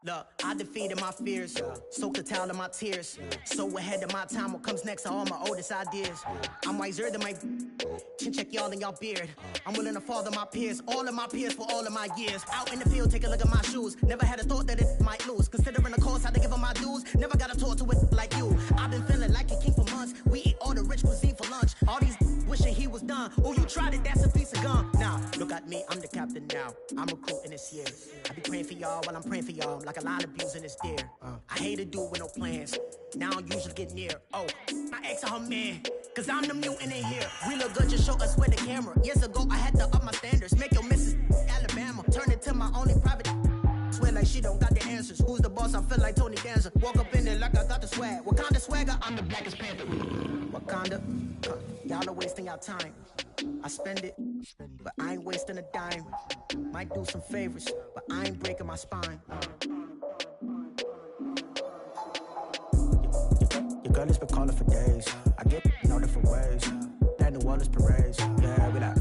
Look, I defeated my fears, soaked the towel in my tears. So ahead of my time, what comes next are all my oldest ideas. I'm wiser than my chin check y'all in y'all beard. I'm willing to father my peers, all of my peers for all of my years. Out in the field, take a look at my shoes. Never had a thought that it might lose. Considering the cost, had to give them my dues. Never got a talk to it like you. I've been feeling like a king for months. We eat all the rich cuisine for lunch. All these wishing he was done. Oh, you tried it, that's a piece of gum. Now, look at me, I'm the captain now. I'm recruiting this year. I be praying for y'all while I'm praying for y'all. Like a line of abuse in this deer. I hate a dude with no plans. Now I usually get near. Oh, my ex her man. Cause I'm the mutant in here. We look good, just show us where the camera. Years ago, I had to up my standards. Make your missus Alabama. Turn it to my only private. Swear like she don't got the answers. Who's the boss? I feel like Tony Danza. Walk up in there like I got the swag. What kind of swagger? I'm the blackest panther. Wakanda. Y'all are wasting your time. I spend it, but I ain't wasting a dime. Might do some favors, but I ain't breaking my spine. Your girl has been calling for days. I get in all different ways. That New Orleans parades. Yeah, we like,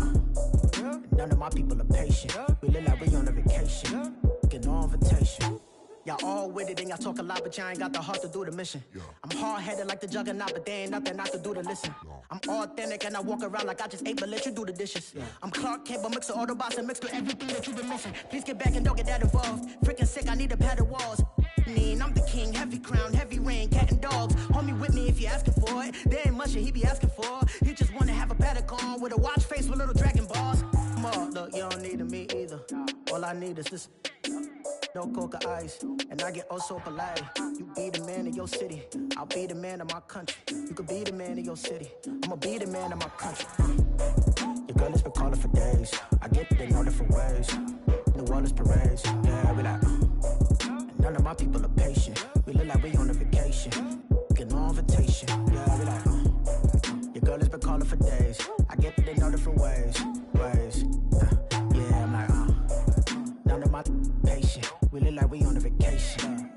none of my people are patient. We look like we on a vacation. Get no invitation. Y'all all with it and y'all talk a lot, but y'all ain't got the heart to do the mission. I'm hard-headed like the juggernaut, but there ain't nothing I can do to listen. I'm authentic and I walk around like I just ate, but let you do the dishes. I'm Clark Kent, but mix of Autobots and mixed with everything that you've been missing. Please get back and don't get that involved. Freaking sick, I need a padded walls. I'm the king, heavy crown, heavy rain, cat and dogs. Homie with me if you're asking for it. There ain't much that he be asking for. He just wanna have a paddock on with a watch face with little dragon balls. Look, you don't need me either. All I need is this. No coca ice, and I get oh so polite. You be the man of your city, I'll be the man of my country. You could be the man of your city, I'ma be the man of my country. Your girl has been calling for days. I get it in all different ways. New Orleans parades, yeah, we like. None of my people are patient. We look like we on a vacation. Get no invitation, yeah, we like. Your girl has been calling for days. I get it in all different ways. Yeah, I'm like, none of my patient. We look like we on a vacation.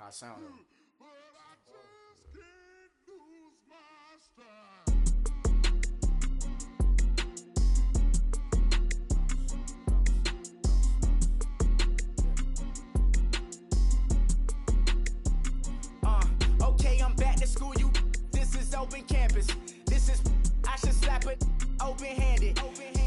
I sound it. Okay, I'm back to school, you. This is open campus. This is, I should slap it open-handed.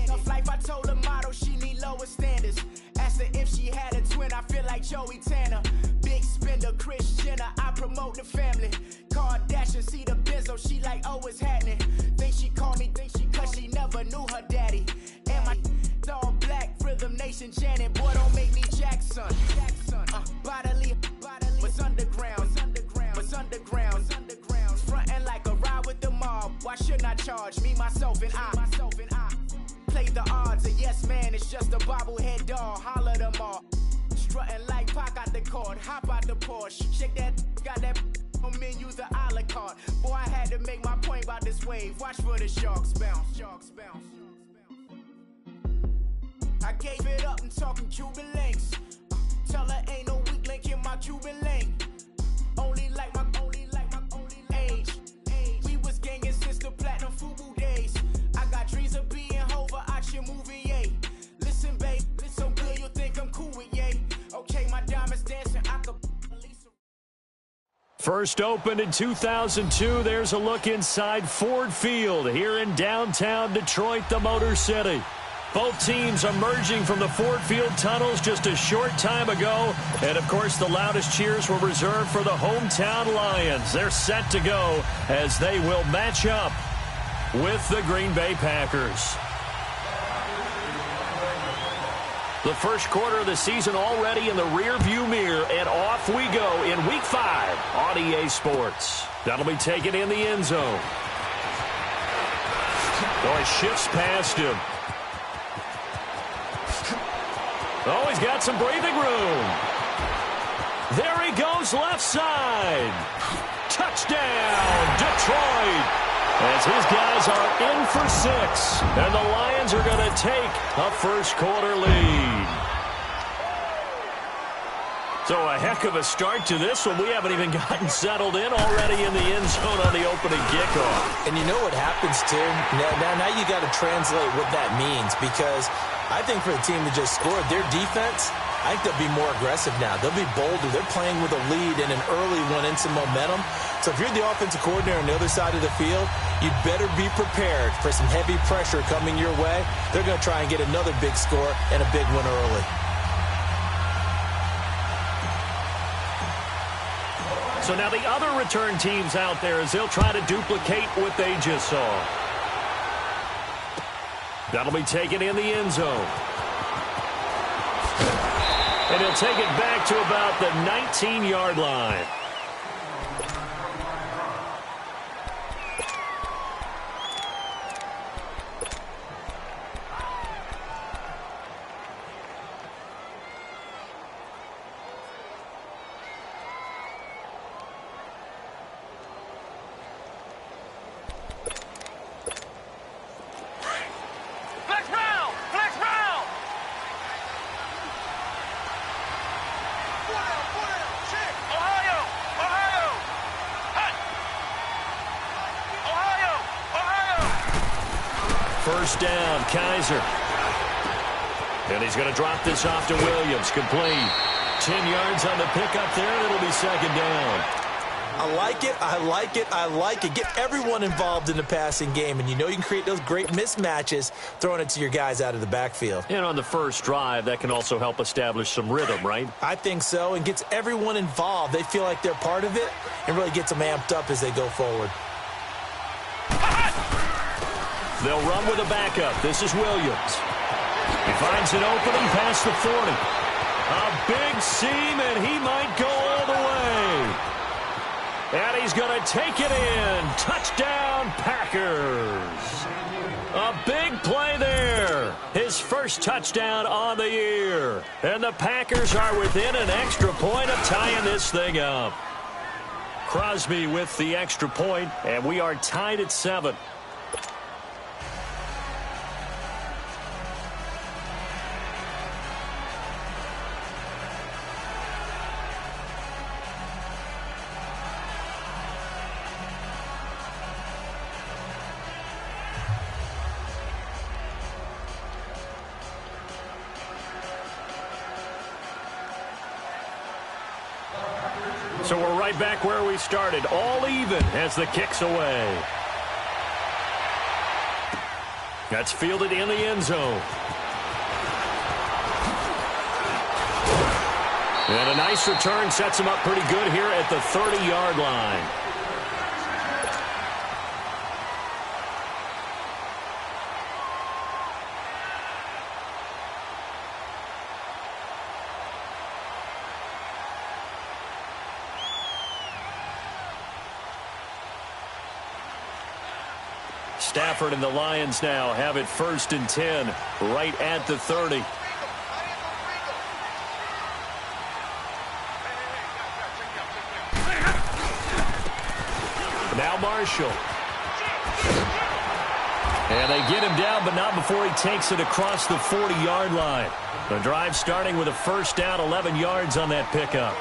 Tough life, I told the model she need lower standards. Asked her if she had a twin, I feel like Joey Tanner. Big spender, Kris Jenner, I promote the family. Kardashian, see the benzo, she like, oh, it's happening. Think she called me, cause she never knew her daddy. And my all black, Rhythm Nation, Janet, boy, don't make me Jackson. Bodily, what's underground, what's underground, frontin' like a ride with the mob. Why shouldn't I charge me, myself, and I? Play the odds, a yes man, it's just a bobblehead doll, holler them all. Strutting like Pac out the court, hop out the Porsche, shake that, got that on menu, the a la carte. Boy, I had to make my point about this wave, watch for the sharks bounce, sharks bounce. I gave it up and talking Cuban links. Tell her ain't no weak link in my Cuban lane. Only like my age. We was gangin' since the platinum FUBU days. I got dreams of being Hova out your movie, yay. Listen, babe, so good you'll think I'm cool with yay. Okay, my diamonds dancing, I could. First opened in 2002, there's a look inside Ford Field here in downtown Detroit, the Motor City. Both teams emerging from the Ford Field tunnels just a short time ago. And, of course, the loudest cheers were reserved for the hometown Lions. They're set to go as they will match up. with the Green Bay Packers. The first quarter of the season already in the rearview mirror, and off we go in Week 5 on EA Sports. That'll be taken in the end zone. Oh, he shifts past him. Oh, he's got some breathing room. There he goes, left side. Touchdown, Detroit. As his guys are in for 6. And the Lions are going to take a first quarter lead. So a heck of a start to this one. We haven't even gotten settled in already in the end zone on the opening kickoff. And you know what happens, too? Now you got to translate what that means, because I think for the team that just scored, their defense, I think they'll be more aggressive now. They'll be bolder. They're playing with a lead and an early one and some momentum. So if you're the offensive coordinator on the other side of the field, you better be prepared for some heavy pressure coming your way. They're going to try and get another big score and a big win early. So now the other return teams out there as they'll try to duplicate what they just saw. That'll be taken in the end zone. And he'll take it back to about the 19-yard line. First down, Kaiser. And he's going to drop this off to Williams. Complete. 10 yards on the pickup there, and it'll be second down. I like it, I like it, I like it. Get everyone involved in the passing game, and you know you can create those great mismatches throwing it to your guys out of the backfield. And on the first drive, that can also help establish some rhythm, right? I think so, and gets everyone involved. They feel like they're part of it and really gets them amped up as they go forward. They'll run with a backup. This is Williams. He finds an opening past the 40. A big seam, and he might go all the way. And he's going to take it in. Touchdown, Packers. A big play there. His first touchdown on the year. And the Packers are within an extra point of tying this thing up. Crosby with the extra point, and we are tied at 7. So we're right back where we started, all even as the kick's away. That's fielded in the end zone. And a nice return sets him up pretty good here at the 30-yard line. Stafford and the Lions now have it 1st and 10, right at the 30. Now Marshall. And they get him down, but not before he takes it across the 40-yard line. The drive starting with a first down, 11 yards on that pickup.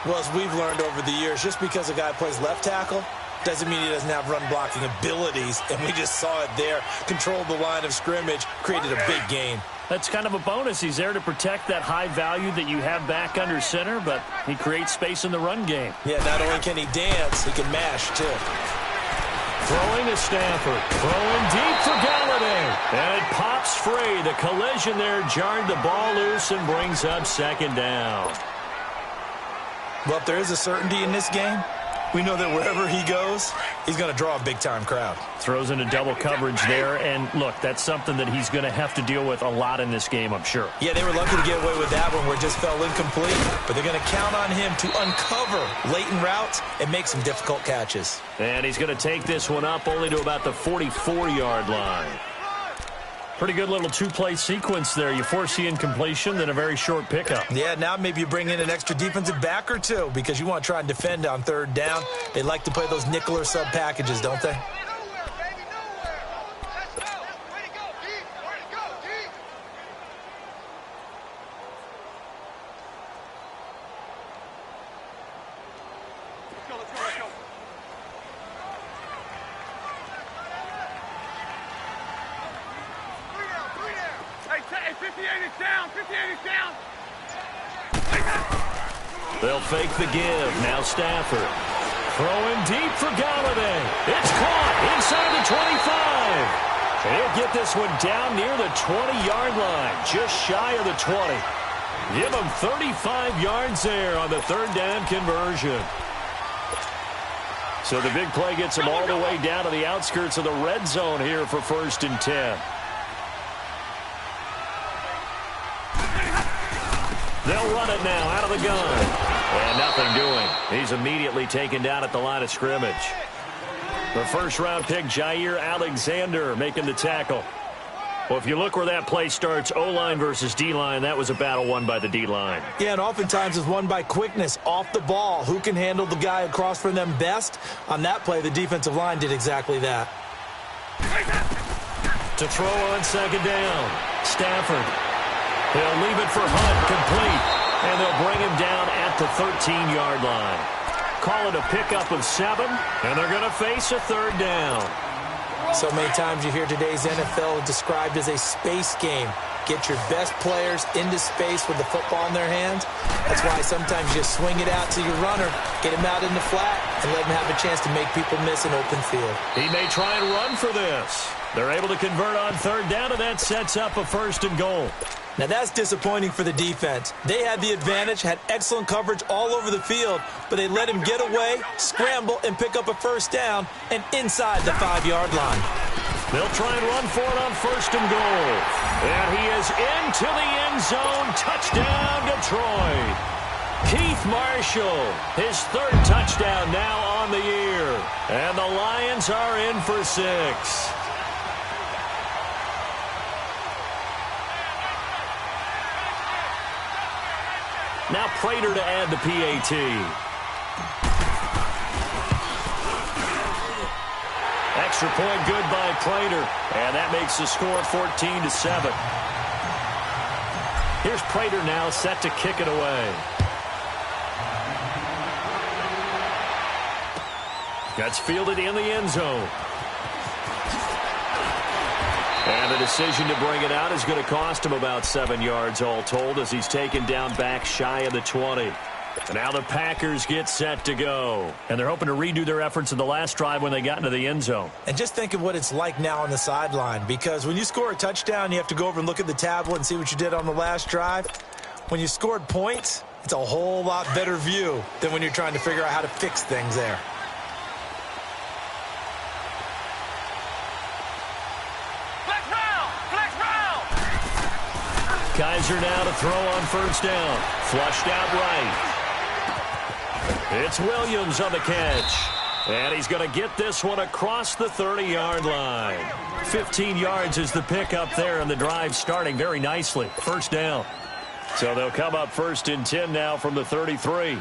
Well, as we've learned over the years, just because a guy plays left tackle doesn't mean he doesn't have run-blocking abilities, and we just saw it there. Controlled the line of scrimmage, created a big gain. That's kind of a bonus. He's there to protect that high value that you have back under center, but he creates space in the run game. Yeah, not only can he dance, he can mash, too. Throwing to Stafford. Throwing deep for Galladay. And it pops free. The collision there jarred the ball loose and brings up second down. Well, if there is a certainty in this game, We know that wherever he goes, he's going to draw a big-time crowd. Throws into double coverage there, and look, that's something that he's going to have to deal with a lot in this game, I'm sure. Yeah, they were lucky to get away with that one where it just fell incomplete, but they're going to count on him to uncover latent routes and make some difficult catches. And he's going to take this one up only to about the 44-yard line. Pretty good little two-play sequence there. You force the incompletion, then a very short pickup. Yeah, now maybe you bring in an extra defensive back or two because you want to try and defend on third down. They like to play those nickel or sub packages, don't they? They'll fake the give. Now Stafford. Throwing deep for Galladay. It's caught inside the 25. He'll get this one down near the 20-yard line, just shy of the 20. Give him 35 yards there on the third down conversion. So the big play gets him all the way down to the outskirts of the red zone here for 1st and 10. They'll run it now out of the gun. And nothing doing. He's immediately taken down at the line of scrimmage. The first-round pick, Jair Alexander, making the tackle. Well, if you look where that play starts, O-line versus D-line, that was a battle won by the D-line. Yeah, and oftentimes it's won by quickness off the ball. Who can handle the guy across from them best? On that play, the defensive line did exactly that. To throw on second down, Stafford. They'll leave it for Hunt, complete. And they'll bring him down at the 13-yard line. Call it a pickup of 7, and they're going to face a third down. So many times you hear today's NFL described as a space game. Get your best players into space with the football in their hands. That's why sometimes you just swing it out to your runner, get him out in the flat, and let him have a chance to make people miss an open field. He may try and run for this. They're able to convert on third down, and that sets up a 1st and goal. Now, that's disappointing for the defense. They had the advantage, had excellent coverage all over the field, but they let him get away, scramble, and pick up a 1st down, and inside the 5-yard line. They'll try and run for it on 1st and goal. And he is into the end zone. Touchdown, Detroit. Keith Marshall, his 3rd touchdown now on the year. And the Lions are in for 6. Now Prater to add the PAT. Extra point good by Prater. And that makes the score 14-7. Here's Prater now set to kick it away. That's fielded in the end zone. And the decision to bring it out is going to cost him about 7 yards all told as he's taken down back shy of the 20. And now the Packers get set to go. And they're hoping to redo their efforts in the last drive when they got into the end zone. And just think of what it's like now on the sideline, because when you score a touchdown, you have to go over and look at the tablet and see what you did on the last drive. When you scored points, it's a whole lot better view than when you're trying to figure out how to fix things there. Kaiser now to throw on 1st down. Flushed out right. It's Williams on the catch. And he's going to get this one across the 30-yard line. 15 yards is the pickup there, and the drive starting very nicely. 1st down. So they'll come up 1st and 10 now from the 33.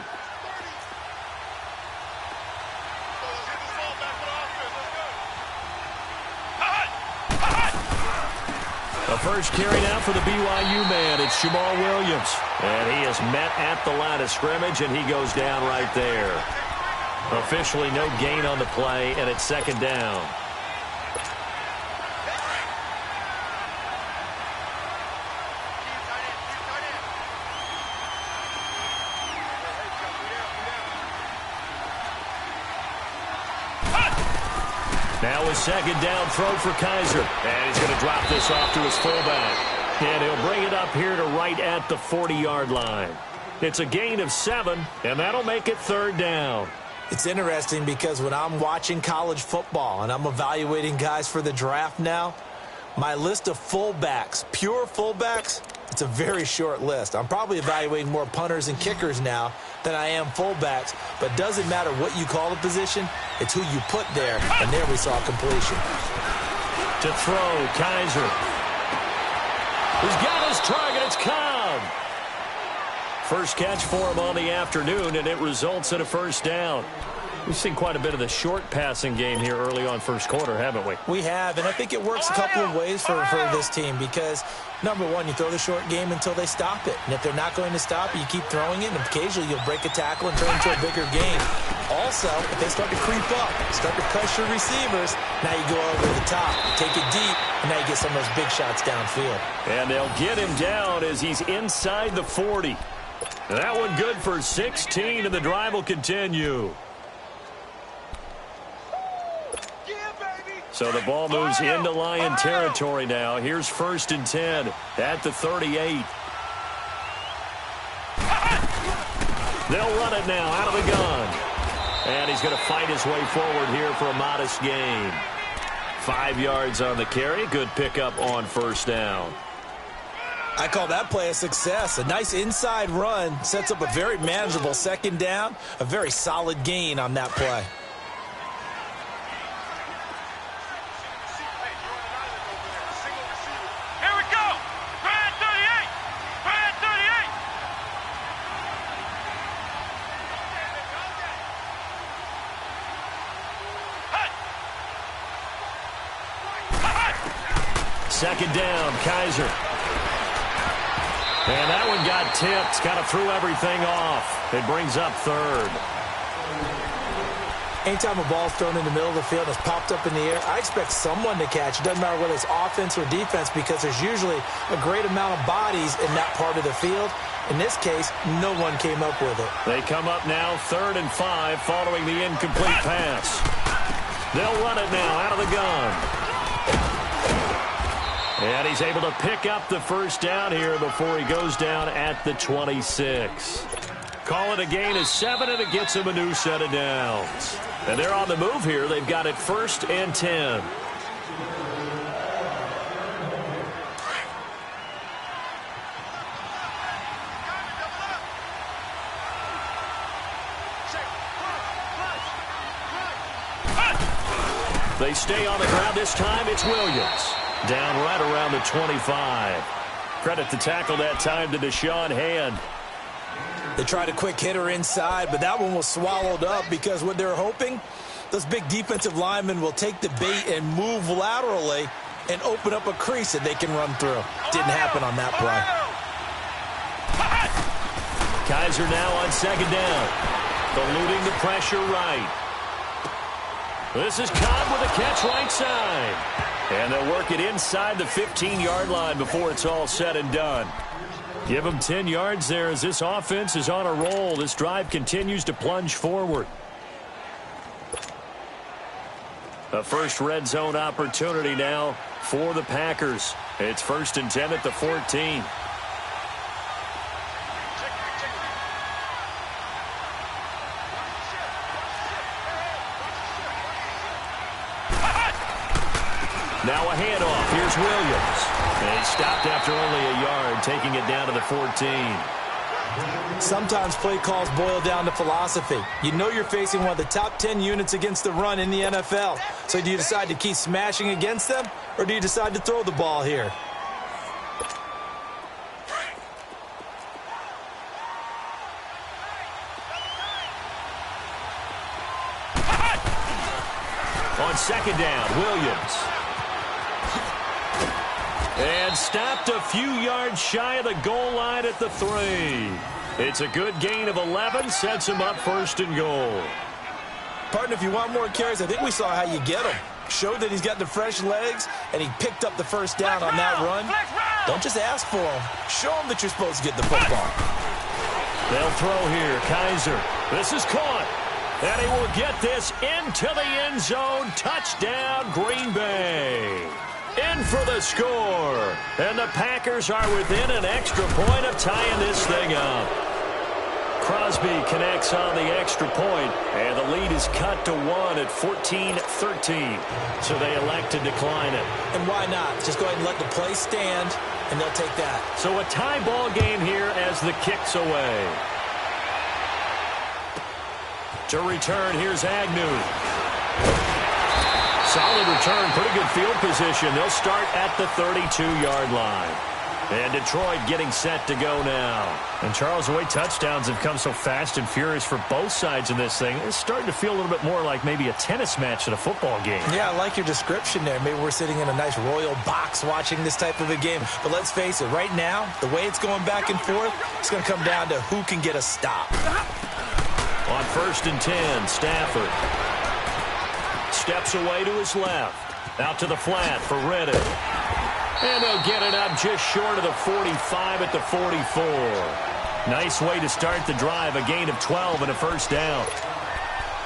The first carry now for the BYU man. It's Jamal Williams. And he is met at the line of scrimmage, and he goes down right there. Officially no gain on the play, and it's 2nd down. Now a 2nd down throw for Kaiser. And he's going to drop this off to his fullback. And he'll bring it up here to right at the 40-yard line. It's a gain of 7, and that'll make it 3rd down. It's interesting because when I'm watching college football and I'm evaluating guys for the draft now, my list of fullbacks, pure fullbacks, it's a very short list. I'm probably evaluating more punters and kickers now than I am fullbacks, but it doesn't matter what you call the position, it's who you put there, and there we saw completion. To throw, Kaiser. He's got his target, it's Cobb. First catch for him on the afternoon, and it results in a first down. We've seen quite a bit of the short passing game here early on first quarter, haven't we? We have, and I think it works a couple of ways for this team because, number one, you throw the short game until they stop it. And if they're not going to stop it, you keep throwing it, and occasionally you'll break a tackle and turn into a bigger game. Also, if they start to creep up, start to pressure receivers, now you go over the top, take it deep, and now you get some of those big shots downfield. And they'll get him down as he's inside the 40. That one good for 16, and the drive will continue. So the ball moves into Lion territory now. Here's 1st and 10 at the 38. They'll run it now out of the gun. And he's going to fight his way forward here for a modest gain. 5 yards on the carry. Good pickup on first down. I call that play a success. A nice inside run sets up a very manageable second down. A very solid gain on that play. Here we go. Brad 38. Brad 38. Second down, Kaiser. And that one got tipped, kind of threw everything off. It brings up 3rd. Anytime a ball's thrown in the middle of the field and it's popped up in the air, I expect someone to catch. It doesn't matter whether it's offense or defense because there's usually a great amount of bodies in that part of the field. In this case, no one came up with it. They come up now 3rd and 5 following the incomplete pass. They'll run it now out of the gun. And he's able to pick up the first down here before he goes down at the 26. Call it a gain of 7, and it gets him a new set of downs. And they're on the move here. They've got it 1st and 10. They stay on the ground this time. It's Williams. Down right around the 25. Credit the tackle that time to Deshaun Hand. They tried a quick hitter inside, but that one was swallowed up because what they're hoping, those big defensive linemen will take the bait and move laterally and open up a crease that they can run through. Didn't happen on that play. Kaiser now on second down. Eluding the pressure right. This is Cobb with a catch right side. And they'll work it inside the 15-yard line before it's all said and done. Give them 10 yards there as this offense is on a roll. This drive continues to plunge forward. A first red zone opportunity now for the Packers. It's 1st and 10 at the 14. Now a handoff. Here's Williams. And he stopped after only a yard, taking it down to the 14. Sometimes play calls boil down to philosophy. You know you're facing one of the top 10 units against the run in the NFL. So do you decide to keep smashing against them, or do you decide to throw the ball here? On second down, Williams. And stopped a few yards shy of the goal line at the 3. It's a good gain of 11, sets him up 1st and goal. Partner, if you want more carries, I think we saw how you get him. Showed that he's got the fresh legs, and he picked up the first down on that run. Don't just ask for him. Show him that you're supposed to get the football. They'll throw here. Kaiser. This is caught. And he will get this into the end zone. Touchdown, Green Bay. In for the score. And the Packers are within an extra point of tying this thing up. Crosby connects on the extra point, and the lead is cut to 1 at 14-13. So they elect to decline it. And why not? Just go ahead and let the play stand, and they'll take that. So a tie ball game here as the kick's away. To return, here's Agnew. Solid return, pretty good field position. They'll start at the 32-yard line. And Detroit getting set to go now. And Charles, the way touchdowns have come so fast and furious for both sides in this thing, it's starting to feel a little bit more like maybe a tennis match at a football game. Yeah, I like your description there. Maybe we're sitting in a nice royal box watching this type of a game. But let's face it, right now, the way it's going back and forth, it's going to come down to who can get a stop. On 1st and 10, Stafford steps away to his left. Out to the flat for Reddick. And they'll get it up just short of the 45 at the 44. Nice way to start the drive, a gain of 12 and a first down.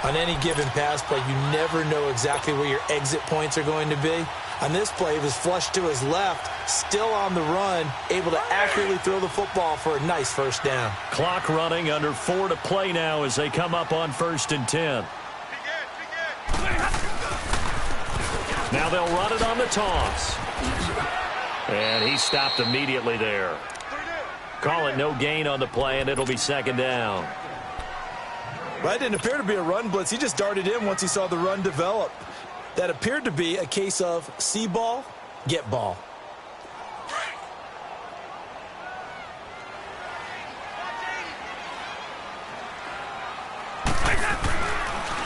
On any given pass play, you never know exactly where your exit points are going to be. On this play, he was flushed to his left, still on the run, able to accurately throw the football for a nice first down. Clock running, under 4 to play now as they come up on 1st and 10. Now they'll run it on the toss. And he stopped immediately there. Call it no gain on the play, and it'll be 2nd down. Well, it didn't appear to be a run blitz. He just darted in once he saw the run develop. That appeared to be a case of see ball, get ball.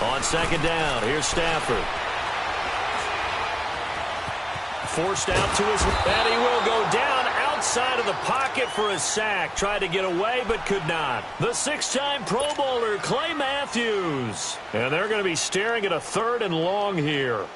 On 2nd down, here's Stafford. Forced out to his, and he will go down outside of the pocket for a sack. Tried to get away, but could not. The 6-time Pro Bowler, Clay Matthews. And they're going to be staring at a 3rd and long here.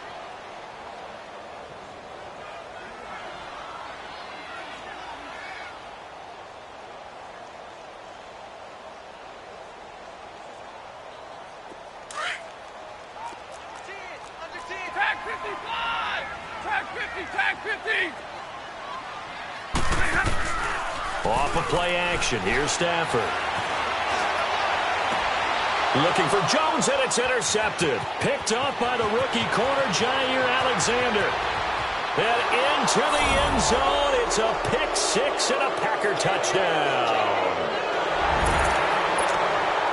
Off of play action, here's Stafford. Looking for Jones, and it's intercepted. Picked off by the rookie corner, Jair Alexander. And into the end zone, it's a pick 6 and a Packer touchdown.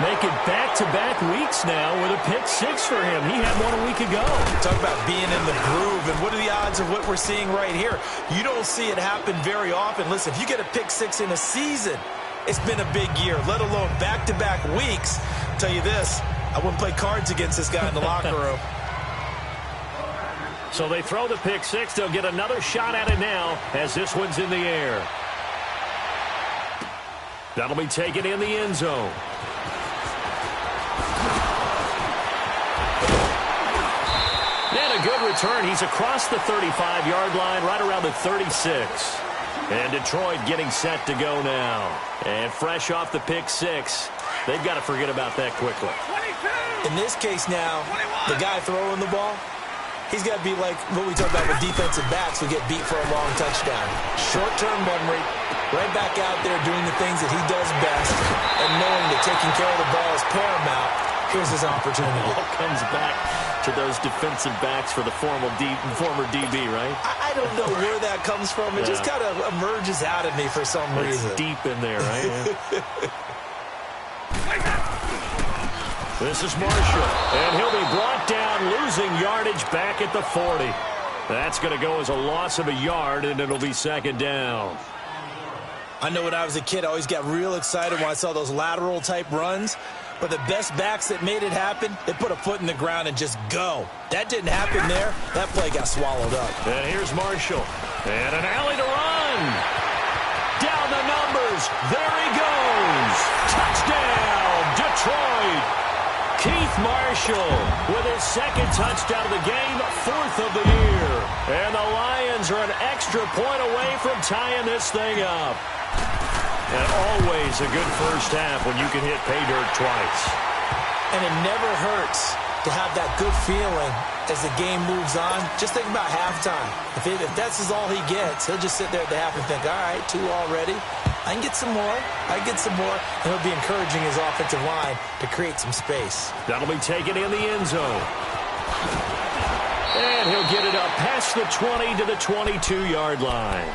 Make it back-to-back weeks now with a pick 6 for him. He had one a week ago. Talk about being in the groove, and what are the odds of what we're seeing right here? You don't see it happen very often. Listen, if you get a pick 6 in a season, it's been a big year, let alone back-to-back weeks. I'll tell you this, I wouldn't play cards against this guy in the locker room. So they throw the pick 6. They'll get another shot at it now as this one's in the air. That'll be taken in the end zone. And a good return. He's across the 35-yard line, right around the 36. And Detroit getting set to go now. And fresh off the pick 6, they've got to forget about that quickly. In this case now, the guy throwing the ball, he's got to be like what we talk about with defensive backs who get beat for a long touchdown. Short-term memory, right back out there doing the things that he does best, and knowing that taking care of the ball is paramount. Here's his opportunity. It all comes back to those defensive backs for the former DB, right? I don't know where that comes from. It just kind of emerges out of me for some reason. It's deep in there, right? This is Marshall, and he'll be brought down, losing yardage back at the 40. That's going to go as a loss of a yard, and it'll be 2nd down. I know when I was a kid, I always got real excited when I saw those lateral-type runs. But the best backs that made it happen, they put a foot in the ground and just go. That didn't happen there. That play got swallowed up. And here's Marshall. And an alley to run. Down the numbers. There he goes. Touchdown, Detroit. Keith Marshall with his 2nd touchdown of the game, 4th of the year. And the Lions are an extra point away from tying this thing up. And always a good first half when you can hit pay dirt twice. And it never hurts to have that good feeling as the game moves on. Just think about halftime. If that's all he gets, he'll just sit there at the half and think, all right, 2 already. I can get some more. And it'll be encouraging his offensive line to create some space. That'll be taken in the end zone. And he'll get it up past the 20 to the 22-yard line.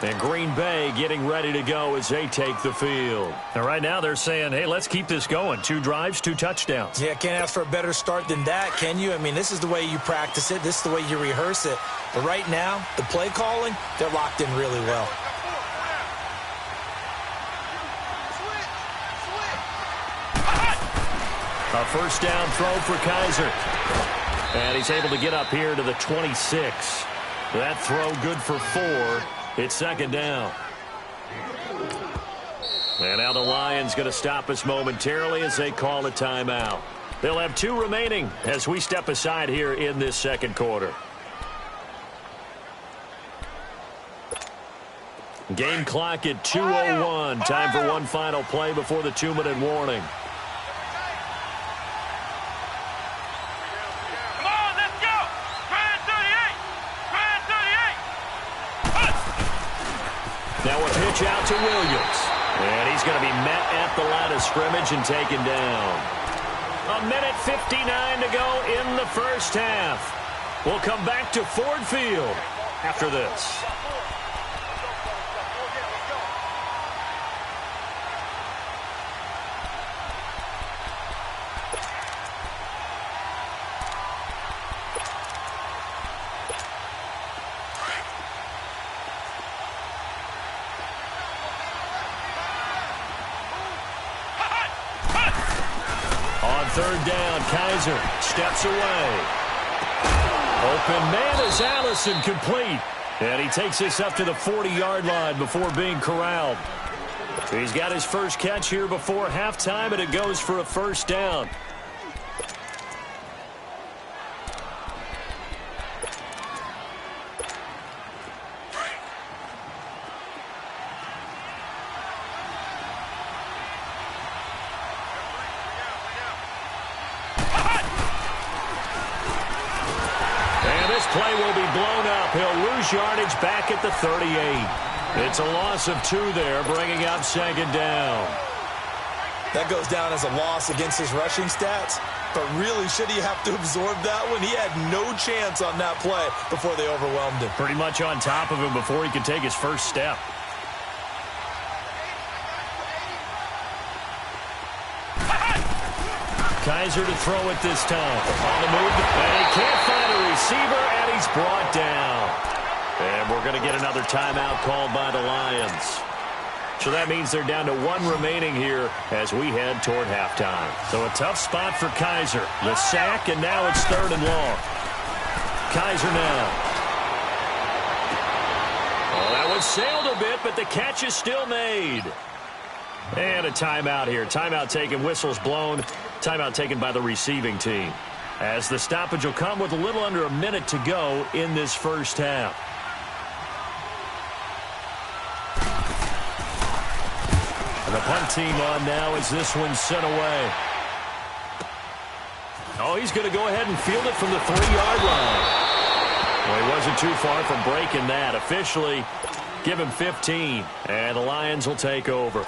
And Green Bay getting ready to go as they take the field. And right now they're saying, hey, let's keep this going. 2 drives, 2 touchdowns. Yeah, can't ask for a better start than that, can you? I mean, this is the way you practice it. This is the way you rehearse it. But right now, the play calling, they're locked in really well. A first down throw for Kaiser. And he's able to get up here to the 26. That throw good for 4. It's second down. And now the Lions going to stop us momentarily as they call a timeout. They'll have 2 remaining as we step aside here in this second quarter. Game clock at 2:01. Time for one final play before the 2-minute warning. Now a pitch out to Williams. And he's going to be met at the line of scrimmage and taken down. 1:59 to go in the first half. We'll come back to Ford Field after this. Third down, Kaiser steps away. Open man is Allison, complete. And he takes this up to the 40-yard line before being corralled. He's got his first catch here before halftime, and it goes for a first down. Play will be blown up. He'll lose yardage back at the 38. It's a loss of 2 there, bringing up second down. That goes down as a loss against his rushing stats. But really, should he have to absorb that one? He had no chance on that play before they overwhelmed him. Pretty much on top of him before he could take his first step. Kaiser to throw it this time. On the move, and he can't find a receiver, and he's brought down. And we're going to get another timeout called by the Lions. So that means they're down to 1 remaining here as we head toward halftime. So a tough spot for Kaiser. The sack, and now it's 3rd and long. Kaiser now. Well, that one sailed a bit, but the catch is still made. And a timeout here. Timeout taken, whistles blown. Timeout taken by the receiving team. As the stoppage will come with a little under a minute to go in this first half. And the punt team on now as this one's sent away. Oh, he's going to go ahead and field it from the 3-yard line. Well, he wasn't too far from breaking that. Officially, give him 15. And the Lions will take over.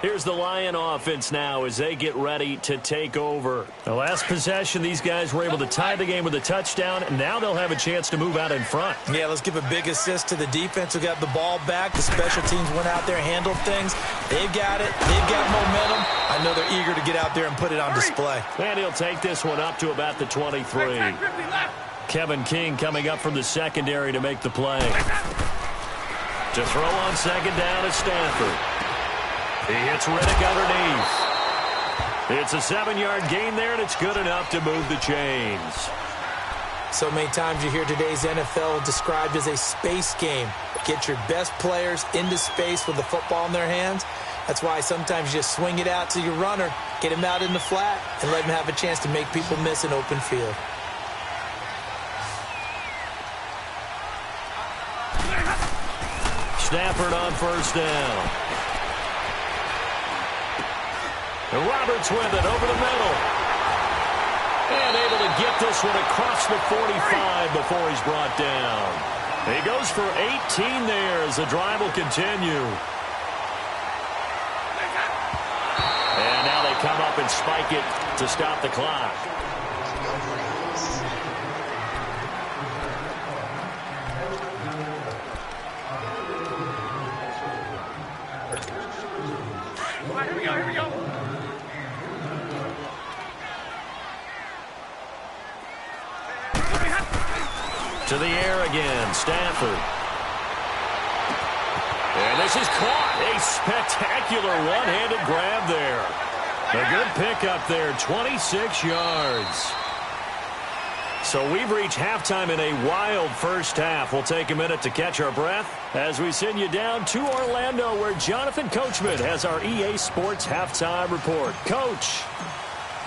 Here's the Lion offense now as they get ready to take over. The last possession, these guys were able to tie the game with a touchdown, and now they'll have a chance to move out in front. Yeah, let's give a big assist to the defense who got the ball back. The special teams went out there, handled things. They've got it. They've got momentum. I know they're eager to get out there and put it on display. And he'll take this one up to about the 23. Kevin King coming up from the secondary to make the play. To throw on second down is Stafford. He hits Riddick underneath. It's a 7-yard gain there, and it's good enough to move the chains. So many times you hear today's NFL described as a space game. Get your best players into space with the football in their hands. That's why sometimes you just swing it out to your runner, get him out in the flat, and let him have a chance to make people miss an open field. Stafford on first down. And Roberts with it over the middle. And able to get this one across the 45 before he's brought down. He goes for 18 there as the drive will continue. they come up and spike it to stop the clock. Here we go. To the air again, Stafford. And this is caught. A spectacular one-handed grab there. A good pickup there, 26 yards. So we've reached halftime in a wild first half. We'll take a minute to catch our breath as we send you down to Orlando, where Jonathan Coachman has our EA Sports halftime report. Coach.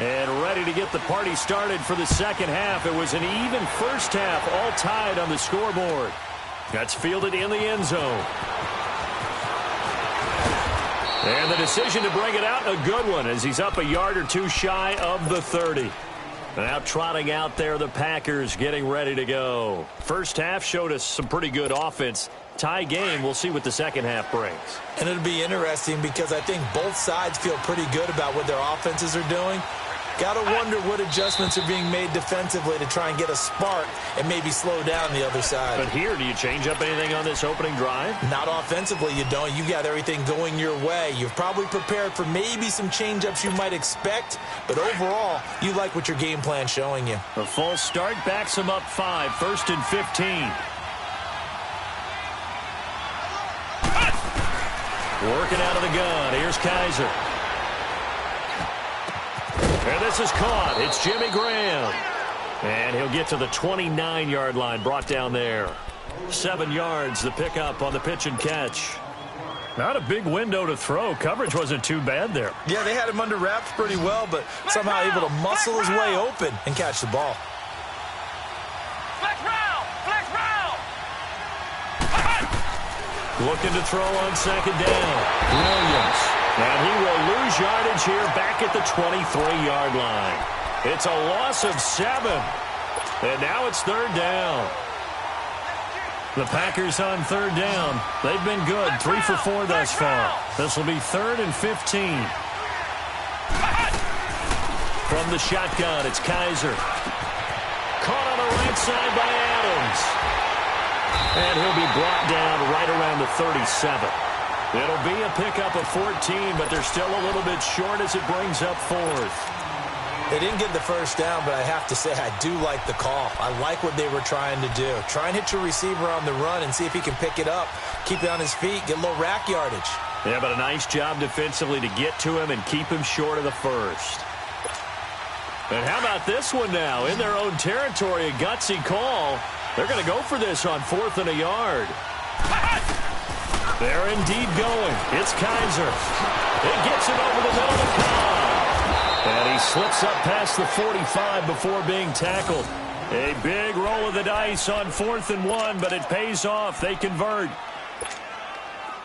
And ready to get the party started for the second half. It was an even first half, all tied on the scoreboard. That's fielded in the end zone. And the decision to bring it out, a good one, as he's up a yard or two shy of the 30. Now trotting out there, the Packers getting ready to go. First half showed us some pretty good offense. Tie game, we'll see what the second half brings. And it'll be interesting because I think both sides feel pretty good about what their offenses are doing. Got to wonder what adjustments are being made defensively to try and get a spark and maybe slow down the other side. But here, do you change up anything on this opening drive? Not offensively, you don't. You got everything going your way. You've probably prepared for maybe some change-ups you might expect, but overall, you like what your game plan's showing you. A full start backs him up 5, 1st and 15. Working out of the gun. Here's Kaiser. And this is caught. It's Jimmy Graham. And he'll get to the 29-yard line, brought down there. 7 yards, the pickup on the pitch and catch. Not a big window to throw. Coverage wasn't too bad there. Yeah, they had him under wraps pretty well, but somehow able to muscle his way open and catch the ball. Flex round! Flex round! Looking to throw on second down. Williams. And he will lose yardage here back at the 23-yard line. It's a loss of 7. And now it's third down. The Packers on third down. They've been good. 3 for 4 thus far. This will be 3rd and 15. From the shotgun, it's Kaiser. Caught on the right side by Adams. And he'll be brought down right around the 37. It'll be a pickup of 14, but they're still a little bit short as it brings up 4th. They didn't get the first down, but I have to say I do like the call. I like what they were trying to do. Try and hit your receiver on the run and see if he can pick it up, keep it on his feet, get a little rack yardage. Yeah, but a nice job defensively to get to him and keep him short of the first. And how about this one now? In their own territory, a gutsy call. They're going to go for this on 4th and a yard. They're indeed going. It's Kaiser. It gets him over the middle of Cobb. And he slips up past the 45 before being tackled. A big roll of the dice on 4th and 1, but it pays off. They convert.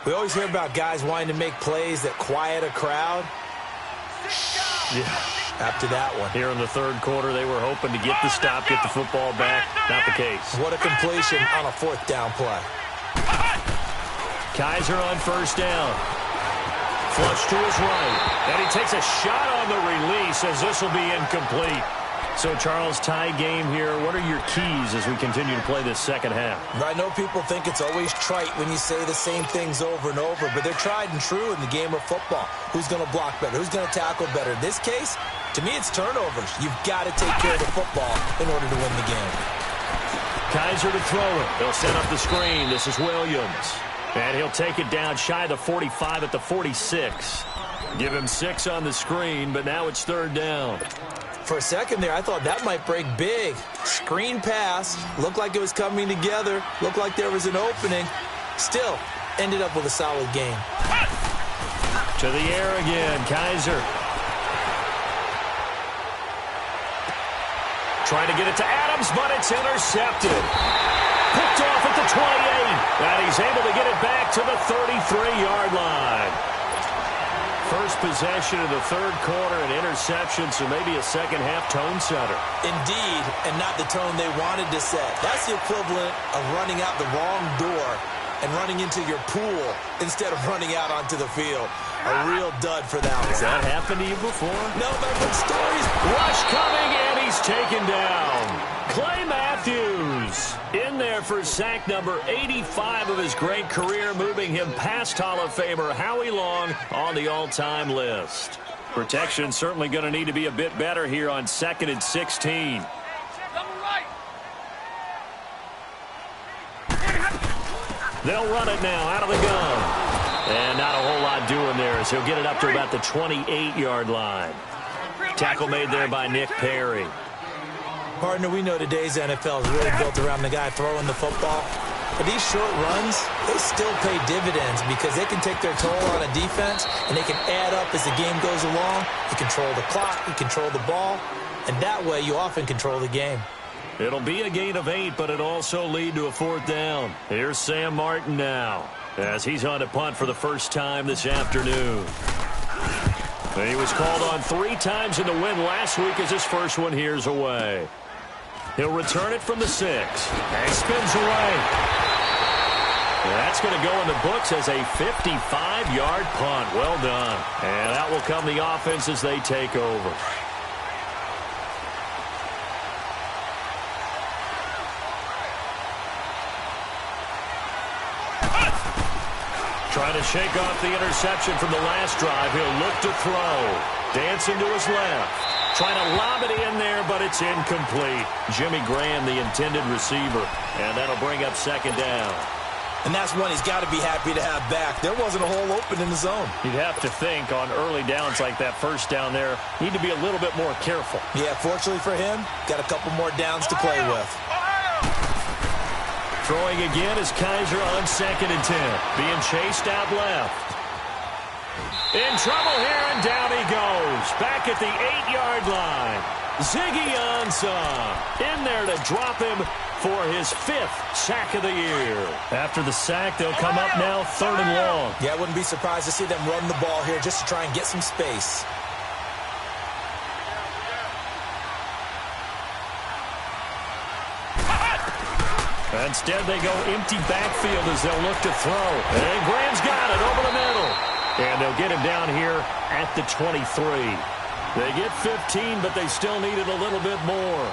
We always hear about guys wanting to make plays that quiet a crowd. Yeah. After that one. Here in the third quarter, they were hoping to get the stop, get the football back. Not the case. What a completion on a 4th down play. Kaiser on first down. Flush to his right. And he takes a shot on the release as this will be incomplete. So, Charles, tie game here. What are your keys as we continue to play this second half? I know people think it's always trite when you say the same things over and over, but they're tried and true in the game of football. Who's going to block better? Who's going to tackle better? In this case, to me, it's turnovers. You've got to take care of the football in order to win the game. Kaiser to throw it. They'll set up the screen. This is Williams. And he'll take it down shy of the 45 at the 46. Give him 6 on the screen, but now it's third down. For a second there, I thought that might break big. Screen pass. Looked like it was coming together. Looked like there was an opening. Still, ended up with a solid game. To the air again, Kaiser. Trying to get it to Adams, but it's intercepted. Picked off at the 28. And he's able to get it back to the 33-yard line. First possession of the third quarter, an interception, so maybe a second-half tone setter. Indeed, and not the tone they wanted to set. That's the equivalent of running out the wrong door and running into your pool instead of running out onto the field. A real dud for that one. Has that happened to you before? No, but I've heard stories. Rush coming, and he's taken down. Clay Matthews in there for sack number 85 of his great career, moving him past Hall of Famer Howie Long on the all-time list. Protection certainly going to need to be a bit better here on 2nd and 16. They'll run it now out of the gun. And not a whole lot doing there as he'll get it up to about the 28-yard line. Tackle made there by Nick Perry. Partner, we know today's NFL is really built around the guy throwing the football. But these short runs, they still pay dividends because they can take their toll on a defense and they can add up as the game goes along. You control the clock, you control the ball, and that way you often control the game. It'll be a gain of 8, but it'll also lead to a 4th down. Here's Sam Martin now as he's on a punt for the first time this afternoon. He was called on 3 times in the win last week as his first one here's away. He'll return it from the 6 and spins away. That's going to go in the books as a 55-yard punt. Well done. And out will come the offense as they take over. Trying to shake off the interception from the last drive. He'll look to throw. Dancing to his left. Trying to lob it in there, but it's incomplete. Jimmy Graham, the intended receiver. And that'll bring up 2nd down. And that's one he's got to be happy to have back. There wasn't a hole open in the zone. You'd have to think on early downs like that first down there, need to be a little bit more careful. Yeah, fortunately for him, got a couple more downs to play with. Throwing again is Kaiser on 2nd and 10. Being chased out left. In trouble here, and down he goes. Back at the 8-yard line. Ziggy Ansah in there to drop him for his 5th sack of the year. After the sack, they'll come up now 3rd and long. Yeah, I wouldn't be surprised to see them run the ball here just to try and get some space. Instead, they go empty backfield as they'll look to throw. And Graham's got it over the middle. And they'll get him down here at the 23. They get 15, but they still needed a little bit more.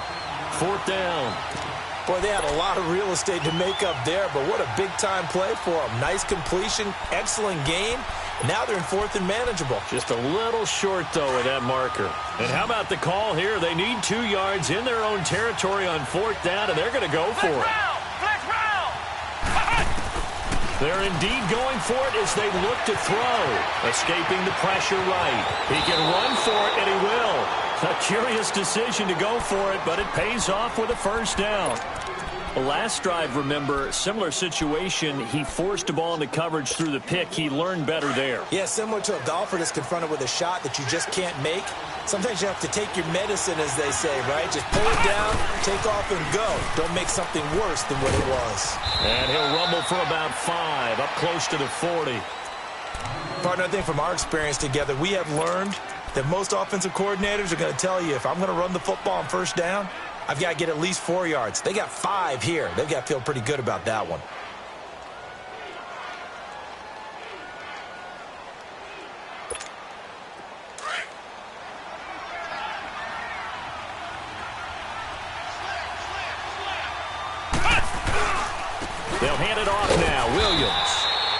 4th down. Boy, they had a lot of real estate to make up there, but what a big-time play for them. Nice completion, excellent game. Now they're in 4th and manageable. Just a little short, though, with that marker. And how about the call here? They need 2 yards in their own territory on 4th down, and they're going to go for it. They're indeed going for it as they look to throw. Escaping the pressure right. He can run for it, and he will. A curious decision to go for it, but it pays off with a 1st down. The last drive, remember, similar situation. He forced a ball into coverage through the pick. He learned better there. Yeah, similar to a golfer that's confronted with a shot that you just can't make. Sometimes you have to take your medicine, as they say, right? Just pull it down, take off, and go. Don't make something worse than what it was. And he'll rumble for about 5, up close to the 40. Partner, I think from our experience together, we have learned that most offensive coordinators are going to tell you, if I'm going to run the football on 1st down, I've got to get at least 4 yards. They got 5 here. They've got to feel pretty good about that one. They'll hand it off now. Williams.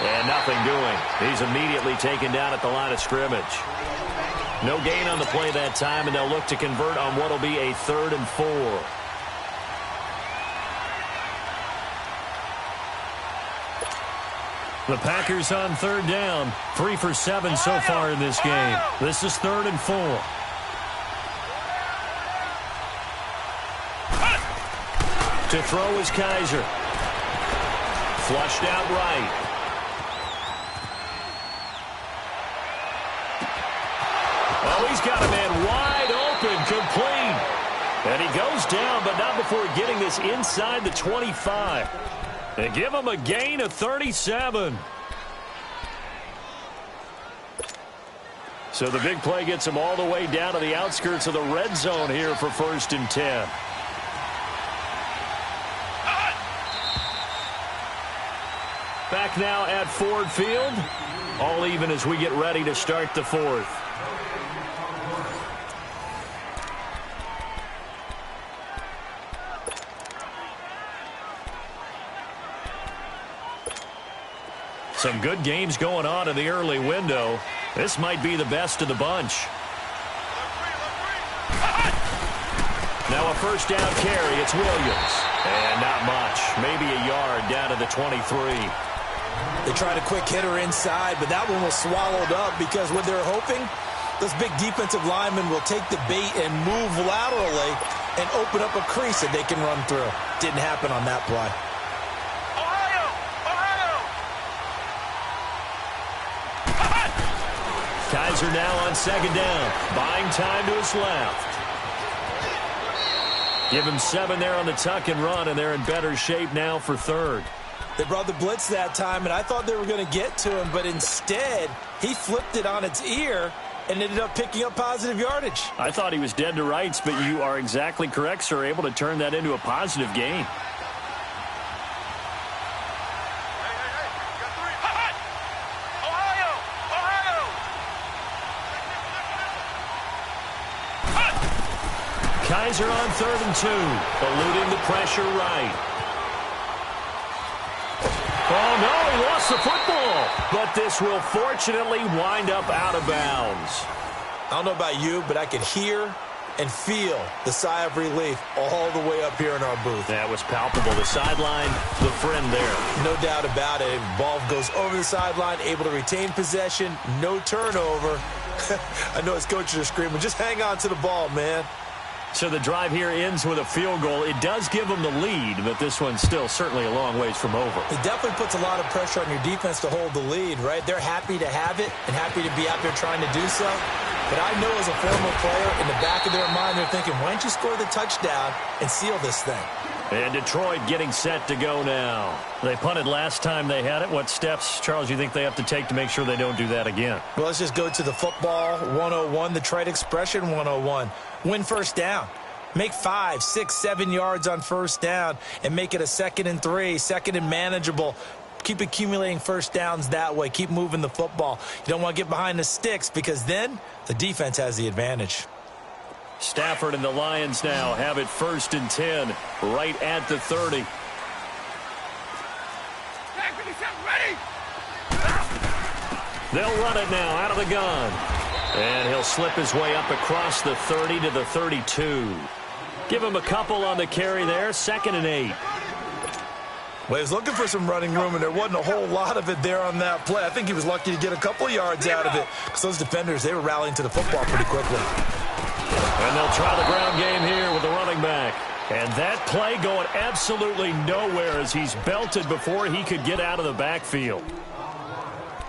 And nothing doing. He's immediately taken down at the line of scrimmage. No gain on the play that time, and they'll look to convert on what will be a 3rd and 4. The Packers on 3rd down. 3 for 7 so far in this game. This is 3rd and 4. To throw is Kaiser. Flushed out right. Oh, he's got a man wide open, complete. And he goes down, but not before getting this inside the 25. And give him a gain of 37. So the big play gets him all the way down to the outskirts of the red zone here for 1st and 10. back now at Ford Field. All even as we get ready to start the fourth. Some good games going on in the early window. This might be the best of the bunch. Now a first down carry. It's Williams. And not much. Maybe a yard down to the 23. They tried a quick hitter inside, but that one was swallowed up because what they're hoping, those big defensive linemen will take the bait and move laterally and open up a crease that they can run through. Didn't happen on that play. Kaiser now on second down. Buying time to his left. Give him 7 there on the tuck and run, and they're in better shape now for third. They brought the blitz that time, and I thought they were going to get to him, but instead, he flipped it on its ear and ended up picking up positive yardage. I thought he was dead to rights, but you are exactly correct, sir, able to turn that into a positive gain. Kaiser on 3rd and 2, eluding the pressure right. Oh, no, he lost the football. But this will fortunately wind up out of bounds. I don't know about you, but I could hear and feel the sigh of relief all the way up here in our booth. That was palpable. The sideline, the friend there. No doubt about it. Ball goes over the sideline, able to retain possession, no turnover. I know his coaches are screaming, just hang on to the ball, man. So the drive here ends with a field goal. It does give them the lead, but this one's still certainly a long ways from over. It definitely puts a lot of pressure on your defense to hold the lead, right? They're happy to have it and happy to be out there trying to do so. But I know as a former player, in the back of their mind, they're thinking, why don't you score the touchdown and seal this thing? And Detroit getting set to go now. They punted last time they had it. What steps, Charles, you think they have to take to make sure they don't do that again? Well, let's just go to the football 101, the trade expression 101. Win first down. Make 5, 6, 7 yards on first down and make it a 2nd and 3, 2nd and manageable. Keep accumulating first downs that way. Keep moving the football. You don't want to get behind the sticks because then the defense has the advantage. Stafford and the Lions now have it 1st and 10, right at the 30. They'll run it now out of the gun. And he'll slip his way up across the 30 to the 32. Give him a couple on the carry there, 2nd and 8. Well, he was looking for some running room, and there wasn't a whole lot of it there on that play. I think he was lucky to get a couple yards out of it because those defenders, they were rallying to the football pretty quickly. And they'll try the ground game here with the running back. And that play going absolutely nowhere as he's belted before he could get out of the backfield.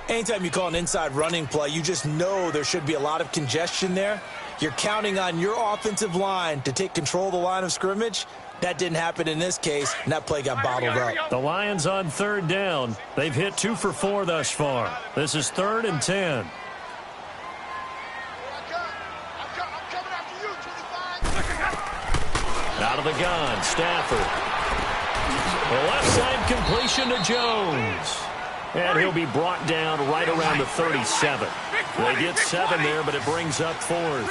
Anytime you call an inside running play, you just know there should be a lot of congestion there. You're counting on your offensive line to take control of the line of scrimmage. That didn't happen in this case, and that play got bottled up. The Lions on 3rd down. They've hit 2 for 4 thus far. This is 3rd and 10. Out of the gun, Stafford. The left side completion to Jones. And he'll be brought down right around the 37. They get 7 there, but it brings up 4th.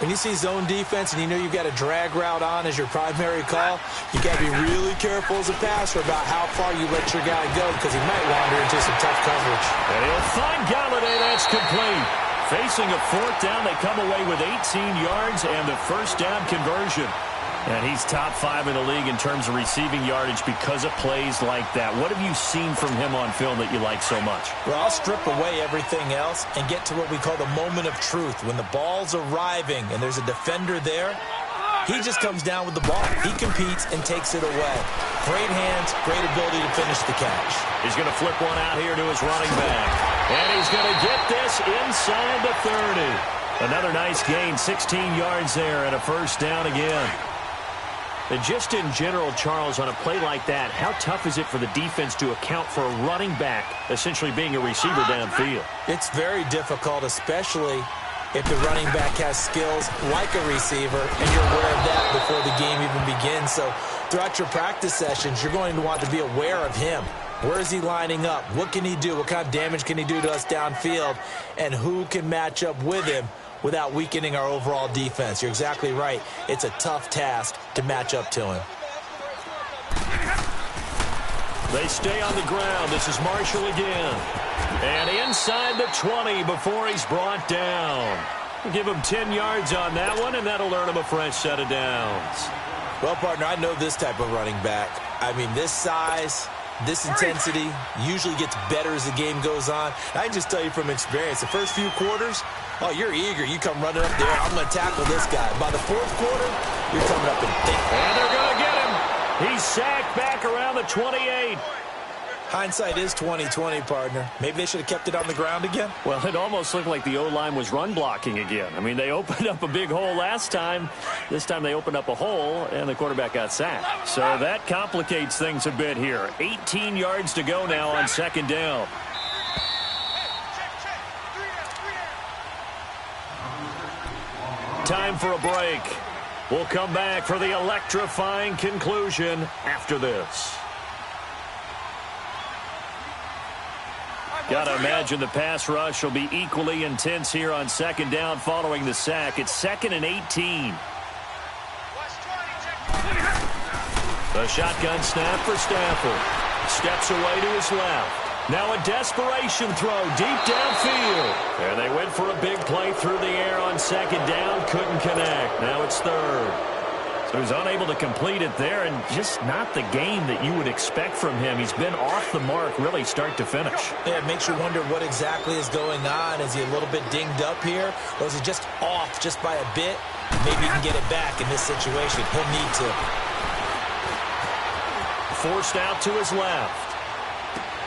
When you see zone defense and you know you've got a drag route on as your primary call, you've got to be really careful as a passer about how far you let your guy go because he might wander into some tough coverage. And he'll find Galladay. That's complete. Facing a 4th down, they come away with 18 yards and the first down conversion. And he's top 5 in the league in terms of receiving yardage because of plays like that. What have you seen from him on film that you like so much? Well, I'll strip away everything else and get to what we call the moment of truth. When the ball's arriving and there's a defender there, he just comes down with the ball. He competes and takes it away. Great hands, great ability to finish the catch. He's going to flip one out here to his running back. And he's going to get this inside the 30. Another nice gain, 16 yards there and a first down again. And just in general, Charles, on a play like that, how tough is it for the defense to account for a running back essentially being a receiver downfield? It's very difficult, especially if the running back has skills like a receiver, and you're aware of that before the game even begins. So throughout your practice sessions, you're going to want to be aware of him. Where is he lining up? What can he do? What kind of damage can he do to us downfield? And who can match up with him without weakening our overall defense? You're exactly right. It's a tough task to match up to him. They stay on the ground. This is Marshall again. And inside the 20 before he's brought down. Give him 10 yards on that one, and that'll earn him a fresh set of downs. Well, partner, I know this type of running back. I mean, this size, this intensity usually gets better as the game goes on. I can just tell you from experience, the first few quarters, oh, you're eager. You come running up there. I'm going to tackle this guy. By the fourth quarter, you're coming up and thick. And they're going to get him. He's sacked back around the 28. Hindsight is 20/20, partner. Maybe they should have kept it on the ground again. Well, it almost looked like the O-line was run blocking again. I mean, they opened up a big hole last time. This time they opened up a hole, and the quarterback got sacked. So that complicates things a bit here. 18 yards to go now on second down. Time for a break. We'll come back for the electrifying conclusion after this. Got to imagine the pass rush will be equally intense here on second down following the sack. It's 2nd and 18. The shotgun snap for Stafford. Steps away to his left. Now a desperation throw deep downfield. And they went for a big play through the air on second down. Couldn't connect. Now it's third. So he's unable to complete it there, and just not the game that you would expect from him. He's been off the mark really start to finish. Yeah, it makes you wonder what exactly is going on. Is he a little bit dinged up here, or is he just off just by a bit? Maybe he can get it back in this situation. He'll need to. Forced out to his left.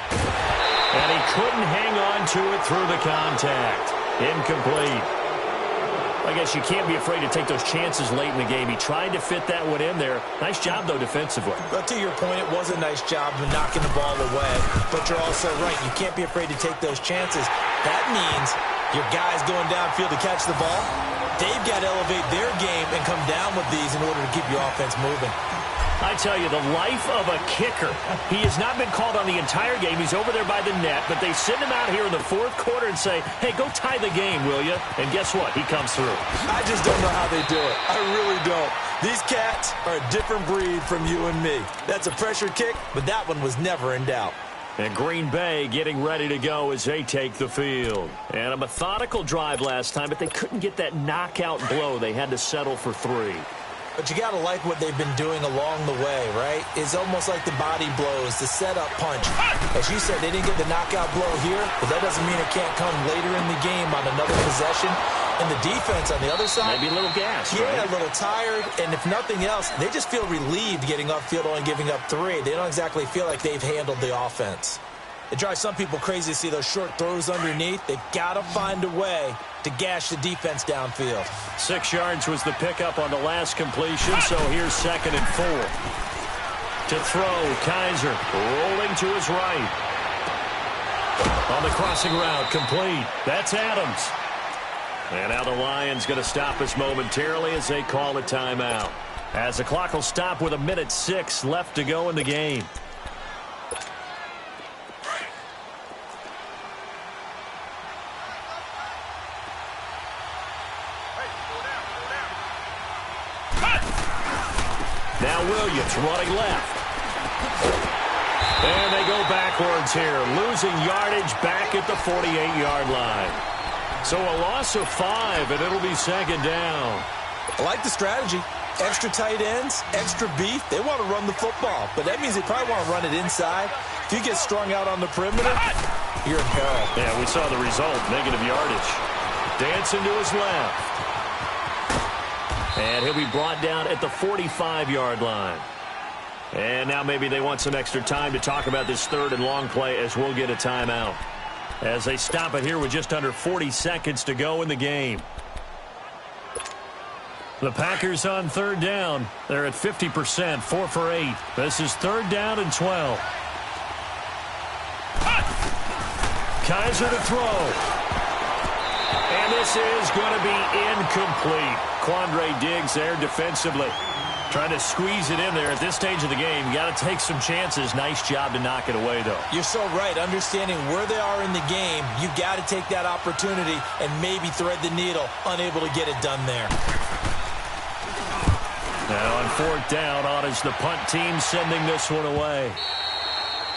And he couldn't hang on to it through the contact. Incomplete. I guess you can't be afraid to take those chances late in the game. He tried to fit that one in there. Nice job, though, defensively. But to your point, it was a nice job of knocking the ball away. But you're also right. You can't be afraid to take those chances. That means your guys going downfield to catch the ball, they've got to elevate their game and come down with these in order to keep your offense moving. I tell you, the life of a kicker. He has not been called on the entire game. He's over there by the net, but they send him out here in the fourth quarter and say, hey, go tie the game, will you? And guess what? He comes through. I just don't know how they do it. I really don't. These cats are a different breed from you and me. That's a pressure kick, but that one was never in doubt. And Green Bay getting ready to go as they take the field. And a methodical drive last time, but they couldn't get that knockout blow. They had to settle for 3. But you got to like what they've been doing along the way, right? It's almost like the body blows, the setup punch. As you said, they didn't get the knockout blow here, but that doesn't mean it can't come later in the game on another possession. And the defense on the other side, maybe a little gas, yeah, right? A little tired. And if nothing else, they just feel relieved getting upfield, only giving up 3. They don't exactly feel like they've handled the offense. It drives some people crazy to see those short throws underneath. They've got to find a way to gash the defense downfield. 6 yards was the pickup on the last completion, so here's 2nd and 4. To throw, Kaiser rolling to his right. On the crossing route, complete. That's Adams. And now the Lions going to stop us momentarily as they call a timeout. As the clock will stop with 1:06 left to go in the game. Now Williams running left. And they go backwards here, losing yardage back at the 48-yard line. So a loss of 5, and it'll be 2nd down. I like the strategy. Extra tight ends, extra beef. They want to run the football, but that means they probably want to run it inside. If you get strung out on the perimeter, you're in peril. Yeah, we saw the result, negative yardage. Dancing to his left. And he'll be brought down at the 45-yard line. And now maybe they want some extra time to talk about this 3rd and long play as we'll get a timeout. As they stop it here with just under 40 seconds to go in the game. The Packers on 3rd down. They're at 50%, 4 for 8. This is 3rd down and 12. Kaiser to throw. And this is going to be incomplete. Quandre Diggs there defensively. Trying to squeeze it in there at this stage of the game. You got to take some chances. Nice job to knock it away, though. You're so right. Understanding where they are in the game, you got to take that opportunity and maybe thread the needle. Unable to get it done there. Now on fourth down, on is the punt team sending this one away.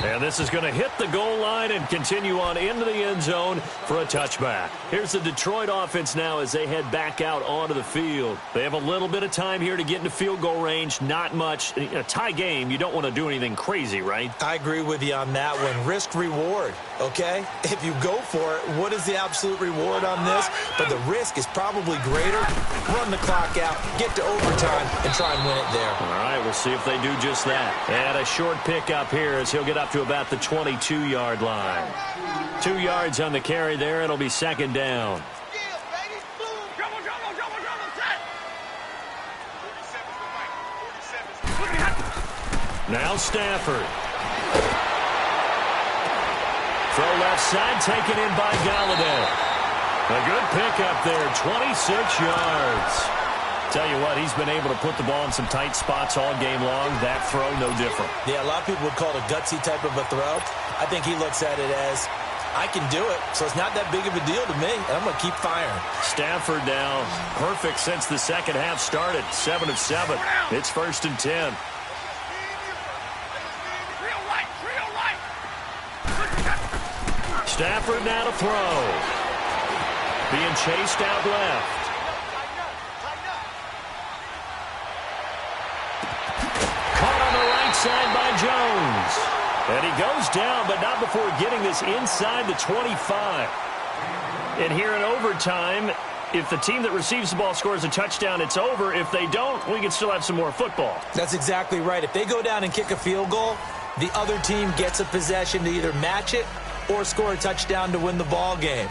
And this is going to hit the goal line and continue on into the end zone for a touchback. Here's the Detroit offense now as they head back out onto the field. They have a little bit of time here to get into field goal range. Not much. In a tie game, you don't want to do anything crazy, right? I agree with you on that one. Risk-reward, okay? If you go for it, what is the absolute reward on this? But the risk is probably greater. Run the clock out, get to overtime, and try and win it there. All right, we'll see if they do just that. And a short pickup here as he'll get up to about the 22-yard line. 2 yards on the carry there. It'll be second down. Now Stafford. Throw left side, taken in by Galladay. A good pickup there, 26 yards. Tell you what, he's been able to put the ball in some tight spots all game long. That throw, no different. Yeah, a lot of people would call it a gutsy type of a throw. I think he looks at it as, I can do it, so it's not that big of a deal to me, and I'm going to keep firing. Stafford now, perfect since the second half started, 7 of 7. It's 1st and 10. Stafford now to throw. Being chased out left. Caught on the right side by Jones. And he goes down, but not before getting this inside the 25. And here in overtime, if the team that receives the ball scores a touchdown, it's over. If they don't, we can still have some more football. That's exactly right. If they go down and kick a field goal, the other team gets a possession to either match it or score a touchdown to win the ball game.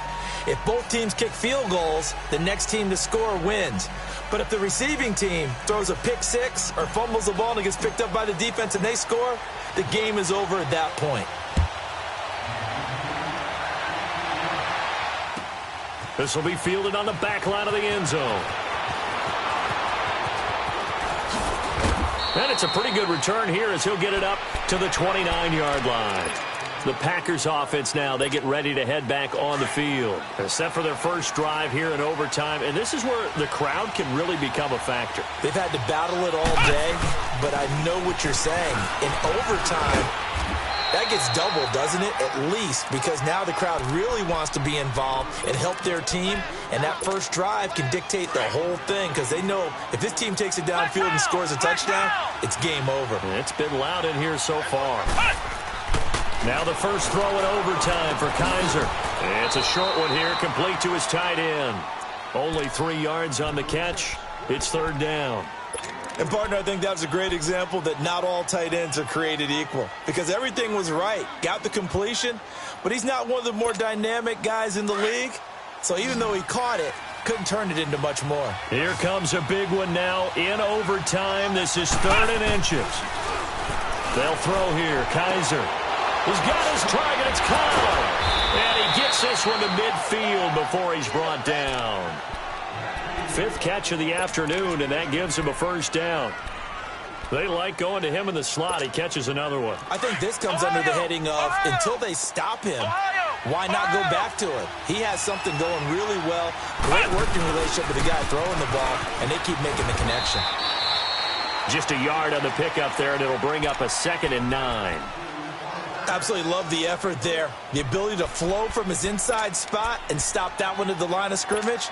If both teams kick field goals, the next team to score wins. But if the receiving team throws a pick six or fumbles the ball and it gets picked up by the defense and they score, the game is over at that point. This will be fielded on the back line of the end zone. And it's a pretty good return here as he'll get it up to the 29-yard line. The Packers offense now, they get ready to head back on the field. They're set for their first drive here in overtime, and this is where the crowd can really become a factor. They've had to battle it all day, but I know what you're saying. In overtime, that gets doubled, doesn't it? At least, because now the crowd really wants to be involved and help their team, and that first drive can dictate the whole thing because they know if this team takes it downfield and scores a touchdown, it's game over. It's been loud in here so far. Now the first throw in overtime for Kaiser. It's a short one here, complete to his tight end. Only 3 yards on the catch. It's third down. And, partner, I think that's a great example that not all tight ends are created equal because everything was right. Got the completion, but he's not one of the more dynamic guys in the league. So even though he caught it, couldn't turn it into much more. Here comes a big one now in overtime. This is 3rd and inches. They'll throw here. Kaiser. He's got his target. It's caught. And he gets this one to midfield before he's brought down. 5th catch of the afternoon, and that gives him a first down. They like going to him in the slot. He catches another one. I think this comes under the heading of until they stop him, why not go back to it? He has something going really well. Great working relationship with the guy throwing the ball, and they keep making the connection. Just a yard on the pickup there, and it'll bring up a 2nd and 9. Absolutely love the effort there. The ability to flow from his inside spot and stop that one at the line of scrimmage.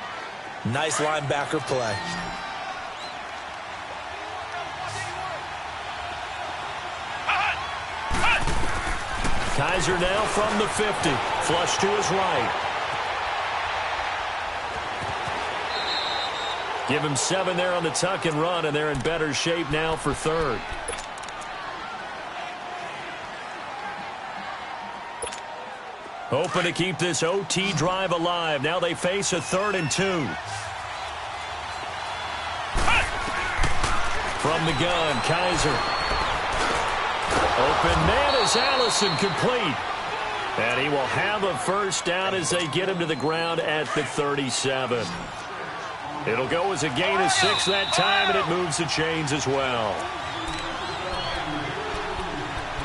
Nice linebacker play. Kaiser now from the 50. Flush to his right. Give him 7 there on the tuck and run, and they're in better shape now for 3rd. Hoping to keep this OT drive alive. Now they face a 3rd and 2. From the gun, Kaiser. Open man is Allison, complete. And he will have a first down as they get him to the ground at the 37. It'll go as a gain of 6 that time, and it moves the chains as well.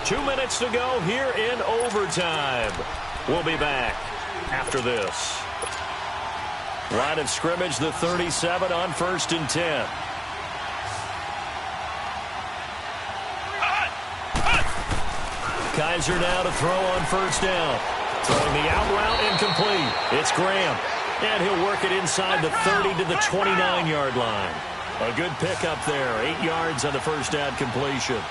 2 minutes to go here in overtime. We'll be back after this. Line of scrimmage, the 37 on 1st and 10. Kaiser now to throw on 1st down. Throwing the out route incomplete. It's Graham. And he'll work it inside the 30 to the 29-yard line. A good pickup there. 8 yards on the 1st down completion.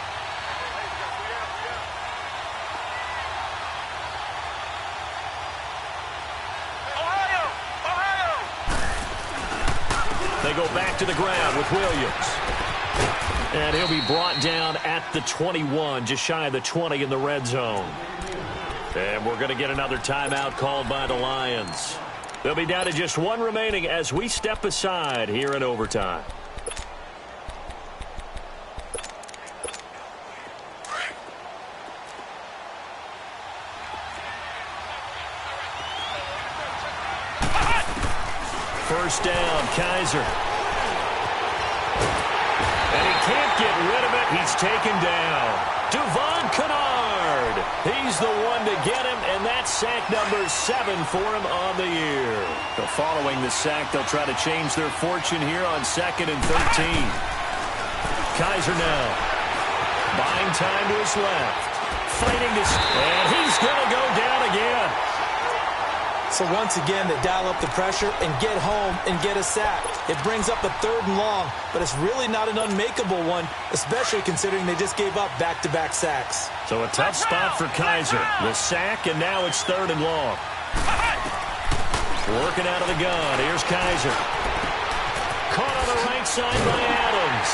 They go back to the ground with Williams. And he'll be brought down at the 21, just shy of the 20 in the red zone. And we're going to get another timeout called by the Lions. They'll be down to just 1 remaining as we step aside here in overtime. First down, Kaiser. And he can't get rid of it. He's taken down. Devon Kennard. He's the one to get him, and that's sack number 7 for him on the year. So following the sack, they'll try to change their fortune here on 2nd and 13. Kaiser now. Buying time to his left. Fighting to... And he's going to go down again. So once again, they dial up the pressure and get home and get a sack. It brings up a 3rd and long, but it's really not an unmakeable one, especially considering they just gave up back-to-back sacks. So a tough spot for Kaiser. The sack, and now it's 3rd and long. Working out of the gun. Here's Kaiser. Caught on the right side by Adams.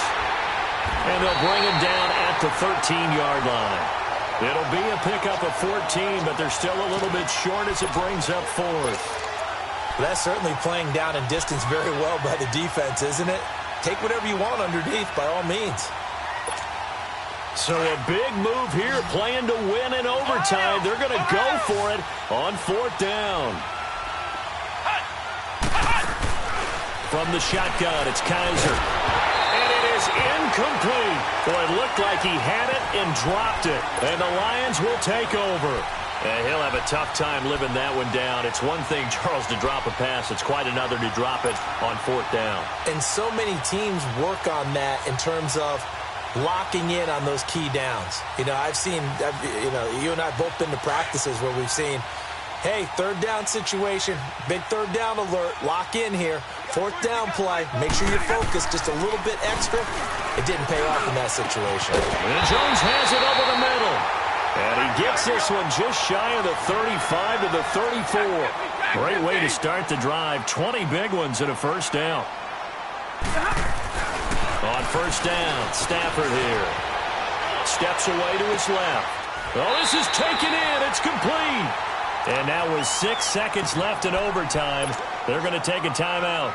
And they'll bring him down at the 13-yard line. It'll be a pickup of 14, but they're still a little bit short as it brings up 4th. That's certainly playing down in distance very well by the defense, isn't it? Take whatever you want underneath, by all means. So a big move here, playing to win in overtime. They're going to go for it on 4th down. From the shotgun, it's Kaiser. And it is incomplete. Boy, it looked like he had it and dropped it. And the Lions will take over. And he'll have a tough time living that one down. It's one thing, Charles, to drop a pass. It's quite another to drop it on 4th down. And so many teams work on that in terms of locking in on those key downs. You know, you and I both been to practices where we've seen, hey, 3rd down situation, big 3rd down alert, lock in here. 4th down play, make sure you focus just a little bit extra. It didn't pay off in that situation. And Jones has it over the middle. And he gets this one just shy of the 35 to the 34. Great way to start the drive. 20 big ones in a 1st down. On 1st down, Stafford here. Steps away to his left. Oh, this is taken in. It's complete. And now with 6 seconds left in overtime, they're going to take a timeout.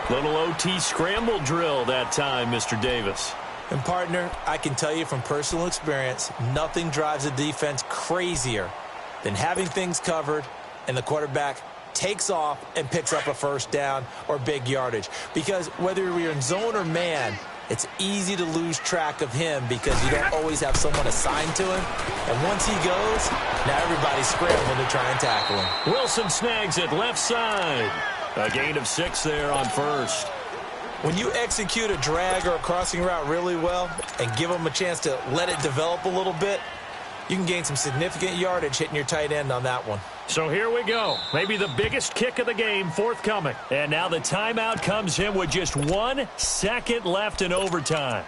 Little OT scramble drill that time, Mr. Davis. And, partner, I can tell you from personal experience, nothing drives a defense crazier than having things covered and the quarterback takes off and picks up a 1st down or big yardage. Because whether you're in zone or man, it's easy to lose track of him because you don't always have someone assigned to him. And once he goes, now everybody's scrambling to try and tackle him. Wilson snags it left side. A gain of 6 there on 1st. When you execute a drag or a crossing route really well and give them a chance to let it develop a little bit, you can gain some significant yardage hitting your tight end on that one. So here we go. Maybe the biggest kick of the game forthcoming. And now the timeout comes in with just 1 second left in overtime.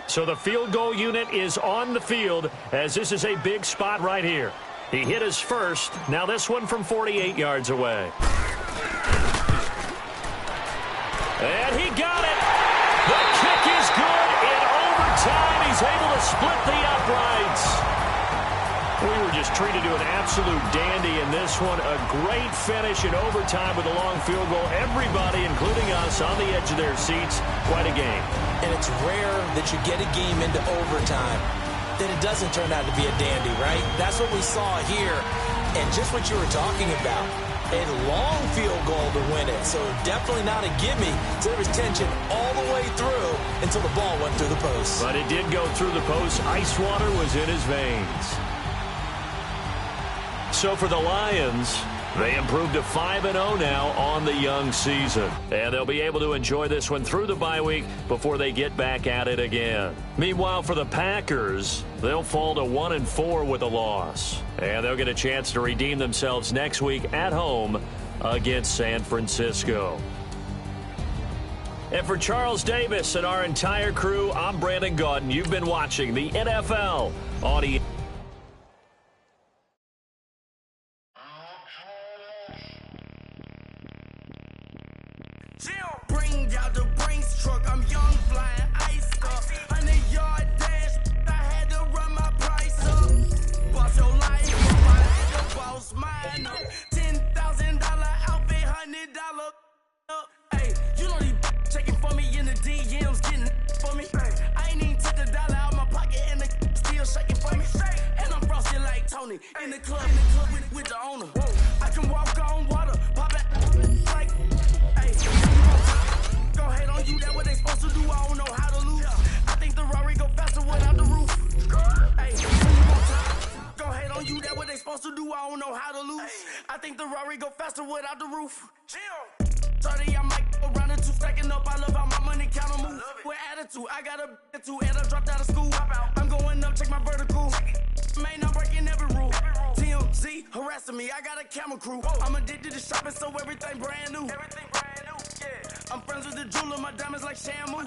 So the field goal unit is on the field as this is a big spot right here. He hit his first. Now this one from 48 yards away. And he got it. The kick is good in overtime. He's able to split the uprights. We were just treated to an absolute dandy in this one. A great finish in overtime with a long field goal. Everybody, including us, on the edge of their seats. Quite a game. And it's rare that you get a game into overtime then it doesn't turn out to be a dandy, right? That's what we saw here. And just what you were talking about, a long field goal to win it. So definitely not a gimme. So there was tension all the way through until the ball went through the post. But it did go through the post. Ice water was in his veins. So for the Lions, they improved to 5-0 now on the young season. And they'll be able to enjoy this one through the bye week before they get back at it again. Meanwhile, for the Packers, they'll fall to 1-4 with a loss. And they'll get a chance to redeem themselves next week at home against San Francisco. And for Charles Davis and our entire crew, I'm Brandon Gaudin. You've been watching the NFL on ESPN. Bring out the Brinks truck, I'm young, flying ice up. 100-yard dash, I had to run my price up. Boss your life up, I had to boss mine up. $10,000 outfit, $100 up. Hey, you know these checking for me in the DMs, getting for me. I ain't even took the dollar out my pocket and the still shaking for me. And I'm frosted like Tony in the club with the owner. I can walk on water, pop it like. Go hate on you, that what they supposed to do, I don't know how to lose. I think the Rari go faster without the roof. Hey, go hate on you, that what they supposed to do, I don't know how to lose. I think the Rari go faster without the roof. 30, I might go around the two, stacking up, I love how my money count move. With attitude, I got a two, and I dropped out of school. I'm going up, check my vertical. Man, I'm breaking every rule. TMZ harassing me, I got a camera crew. I'm addicted to shopping, so everything brand new. I'm friends with the jeweler, my diamonds like Shamu.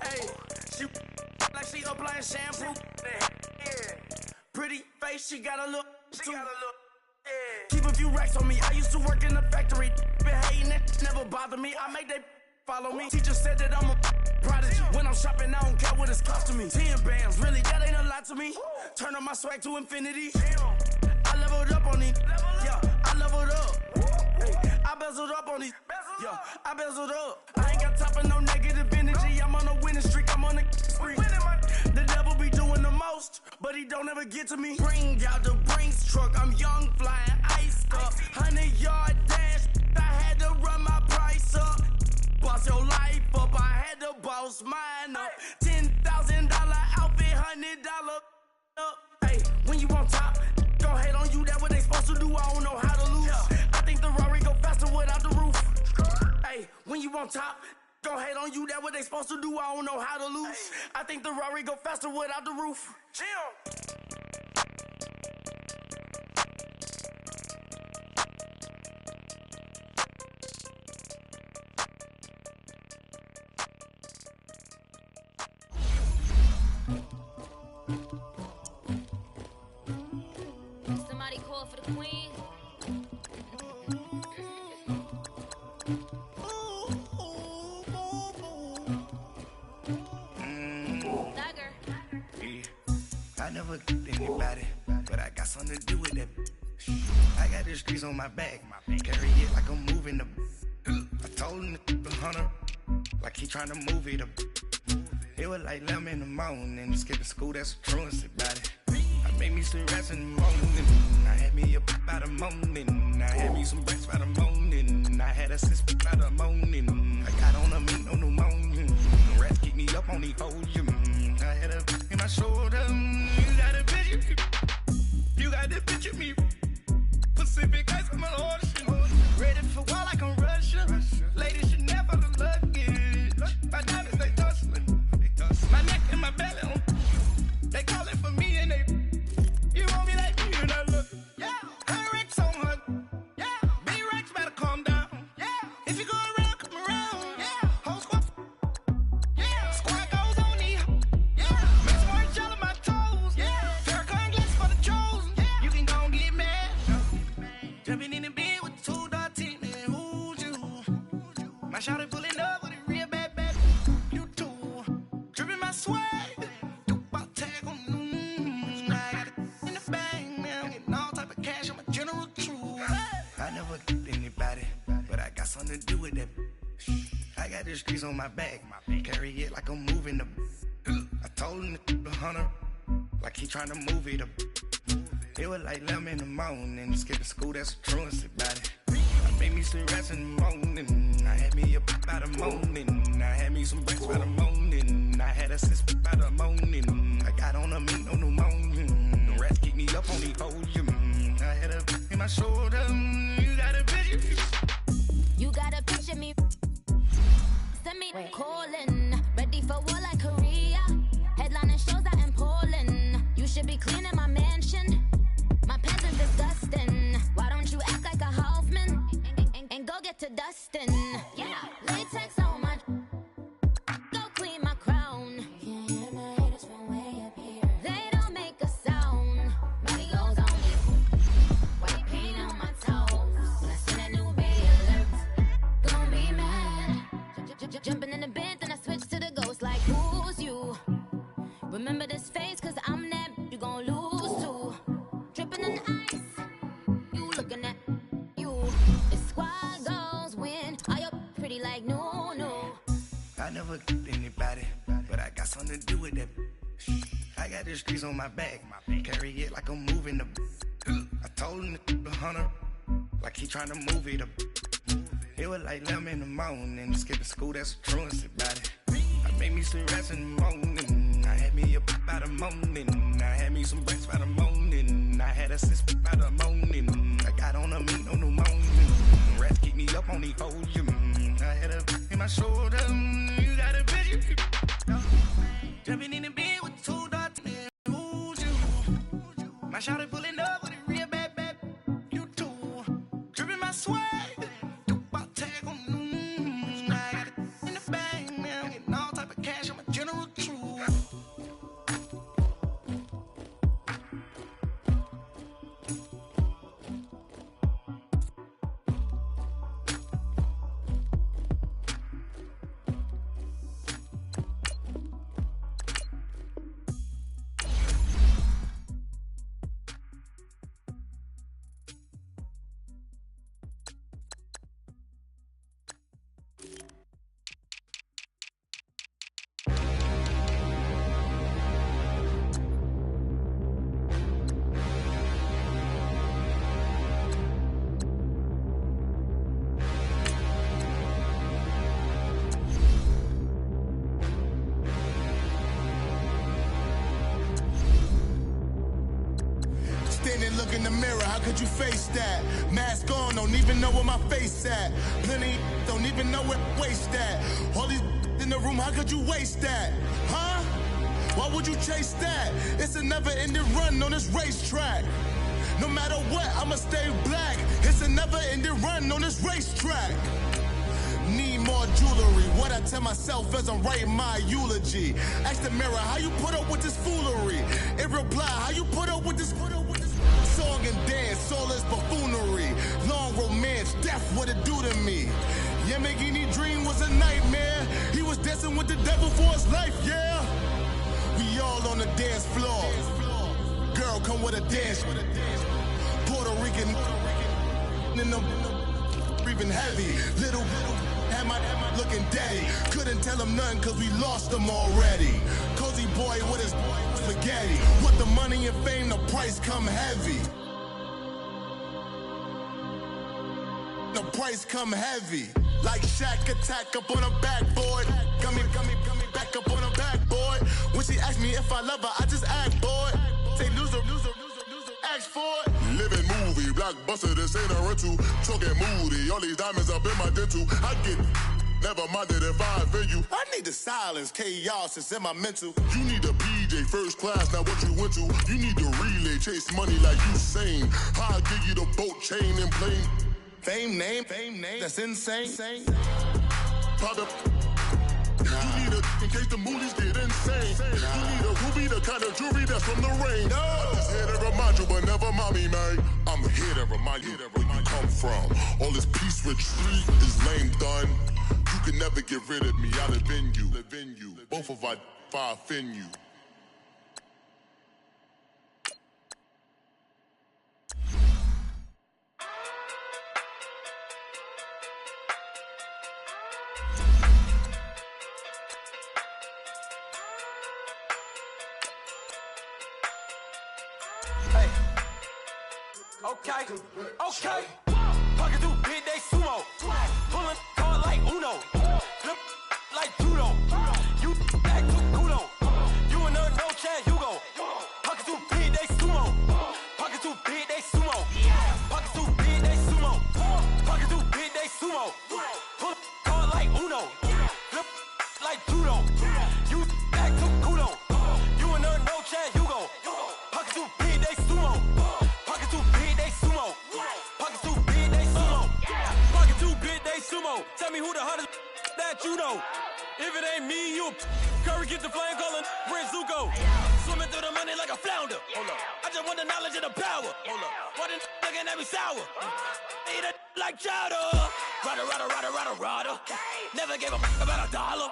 Hey, she like she applying shampoo. Pretty face, she got a look too. Keep a few racks on me. I used to work in the factory. Been hating it, never bother me. I make they follow me. Teacher said that I'm a prodigy. When I'm shopping, I don't care what it's costing me. 10 bands, really, that ain't a lot to me. Turn on my swag to infinity. I leveled up on these. Yeah, I leveled up. I bezeled up on these. Yeah, I bezeled up. I ain't got time for no negative energy. I'm on a winning streak. I'm on a spree. The devil be doing the most, but he don't ever get to me. Bring out the Brinks truck. I'm young, flying ice up. 100-yard dash. I had to run my price up. Boss your life up. I had to boss mine up. $10,000 outfit, $100 up. Hey, when you on top, go hate on you. That what they supposed to do. I don't know how to lose. I think the Rari go faster without the roof. Hey, when you on top, go hate on you. That what they supposed to do. I don't know how to lose. I think the Rari go faster without the roof. Somebody call for the queen. I never did anybody, but I got something to do with that. I got the streets on my back, carry it like I'm moving the. I told him the hunter, like he trying to move it up. It was like 11 in the morning, skipping school, that's a truancy about it. I made me some rats in the morning, I had me a pop by the morning, I had me some rats by the morning, I had a sis by the morning. I got on a meat, no pneumonia, rats keep me up on the podium. I had a in my shoulder, you got a picture, you got the picture me. Pacific ice, I'm an ocean, ready for war like I'm Russian. Ladies should never look lucky, my diamonds they tussling, my neck and my belly, they calling for me and they, you want me like me and I look, yeah, her Rex on her, yeah, B-Rex better calm down, yeah, if you go around, come around, yeah, whole squad, yeah, squad goes on the, yeah, makes more gel on my toes, yeah, Farrakhan glass for the chosen, yeah, you can go and get mad, jumping in the bed with 2 dark teeth, man, who's you, my shawty pulling up with a real bad, you too, dripping my swag, I never did anybody, but I got something to do with that. I got the streets on my back, carry it like I'm moving the. I told him the hunter, like he trying to move it up. It was like 11 in the morning, skipping school, that's a truancy about it. I made me some rest in the morning, I had me a pop by the morning, I had me some breaks by the morning, I had a sis by the morning, I got on a meat, no pneumonia, the rats keep me up on the podium, I had a in my shoulder, you got a picture. You got a picture me, send me calling, ready for war like Korea, headlining shows out in Poland, you should be cleaning my mansion. My peasant disgusting. Why don't you act like a Hoffman and go get to dustin'? Yeah, latex on my. Go clean my crown. Can't hear my haters from way up here. They don't make a sound. Money goes on me. White paint on my toes. When I send a new bay alert, gon' be mad. Jumping in the bed, then I switch to the ghost like who's you? Remember this face, cause I'm that you gon' lose too. Dripping in ice, you looking at you. It's squad goals win. Are you pretty like no? I never anybody, but I got something to do with that. I got the streets on my back, carry it like I'm moving the. I told him the hunter, like he trying to move it up. It was like 11 in the morning, skipping school, that's a truancy about it. I made me some rest in the morning, I had me a pop by the morning, I had me some breaks by the morning, I had a sis by the morning, I got on a meat, no pneumonia, the rats keep me up on the podium, I had a in my shoulder, you got a picture. Jumping in the bed with 2 dots, who's you? My shawty pulling up with a real bad, you too. Dripping my swag. Look in the mirror, how could you face that? Mask on, don't even know where my face at. Plenty don't even know where waste at. All these in the room, how could you waste that? Huh? Why would you chase that? It's a never-ending run on this racetrack. No matter what, I'ma stay black. It's a never-ending run on this racetrack. Need more jewelry, what I tell myself as I'm writing my eulogy. Ask the mirror, how you put up with this foolery? It reply, how you put up with this song and dance, all this buffoonery. Long romance, death, what it do to me? Yamagini dream was a nightmare. He was dancing with the devil for his life, yeah. We all on the dance floor. Girl, come with a dance. Puerto Rican in the breathing heavy. Little had my looking daddy. Couldn't tell him nothing cause we lost him already. Cozy boy with his spaghetti. What the money and fame, the price come heavy. The price come heavy. Like Shaq attack up on a backboard. Gummy, back up on a backboard. When she asked me if I love her, I just act bored. Say loser, ask for it. Living movie, blockbuster, this ain't a rental. Talking moody, all these diamonds up in my dental. I get never minded if I offend you. I need the silence, chaos is in my mental. You need a PJ, first class, not what you went to. You need the relay, chase money like you sane. I'll give you the boat, chain, and plane. Fame name, that's insane. Private. You need a, in case the movies get insane. You need a ruby, the kind of jewelry that's from the rain. I'm just here to remind you, but never mommy, man. I'm here to remind you where you come from. All this peace retreat is lame done. You can never get rid of me, I live in you. Both of us, if I offend you. Okay. Pocket too big, they sumo. Pulling card like Uno. Flip like judo. You back to kudo. You and her, no chance, you go. Pocket too big, they sumo. Pocket too big, they sumo. Pocket too big, they sumo. Pocket too big, they sumo. Pull card like Uno. Flip like judo. You back to kudo. You and her, no chance, you go. Pocket too big, they sumo. Pocket too big, they sumo. Pocket too big, they sumo. Pocket too big, they sumo. Tell me who the hottest that you know. If it ain't me, you Curry get the flame calling Prince Zuko. Swimming through the money like a flounder. Hold up. I just want the knowledge and the power. Hold up. Why the looking at me sour? Eat it like chowder. Rada. Never gave a about a dollar.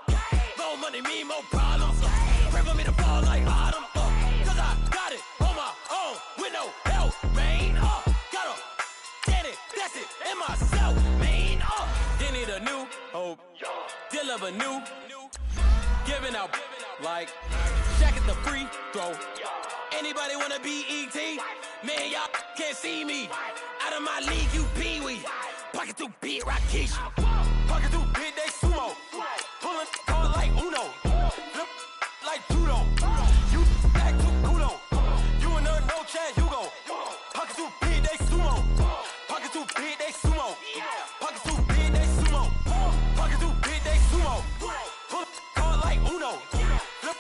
More money mean more problems. Pray for me to fall like autumn. Cause I got it on my own with no help, man. Got a daddy, that's it, in myself, man. They need a new hope. Deal of a new giving out like Shaq at the free throw. Anybody wanna be E.T.? Man, y'all can't see me. Out of my league, you pee-wee. Pocket too big, Rakesh. Pocket too big, they sumo. Pulling card like Uno. Flip like judo. You back to kudo. You and her, no chance, you go. Pocket too big, they sumo. Pocket too big, they sumo. Pocket too big, they sumo. Pocket too big, they sumo. Pull card like Uno. Flip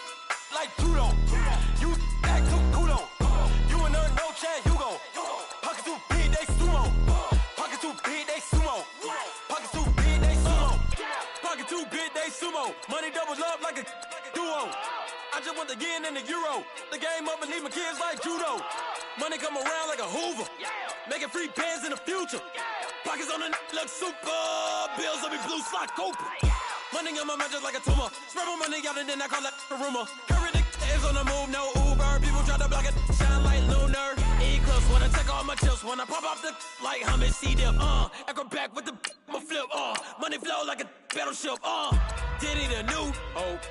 like judo. You back to kudo. You and her, no chance, you go. Pocket too big, they sumo. Pocket too big, they sumo. Pocket too big, they sumo. Pocket too big, they sumo. Money doubles up like a duo. I just want the yen and the euro. The game up and leave my kids like judo. Money come around like a Hoover. Making free bands in the future. Pockets on the look super. Bills will be blue slot Cooper. Money on my mind just like a tumor. Spread my money out and then I call that a rumor. Curry the is on the move, no Uber. People try to block it, shine like lunar. Eclipse, wanna take all my chips. When I pop off the like hummus, see them. Acrobat with the flip. Money flow like a battleship. Diddy the new hope.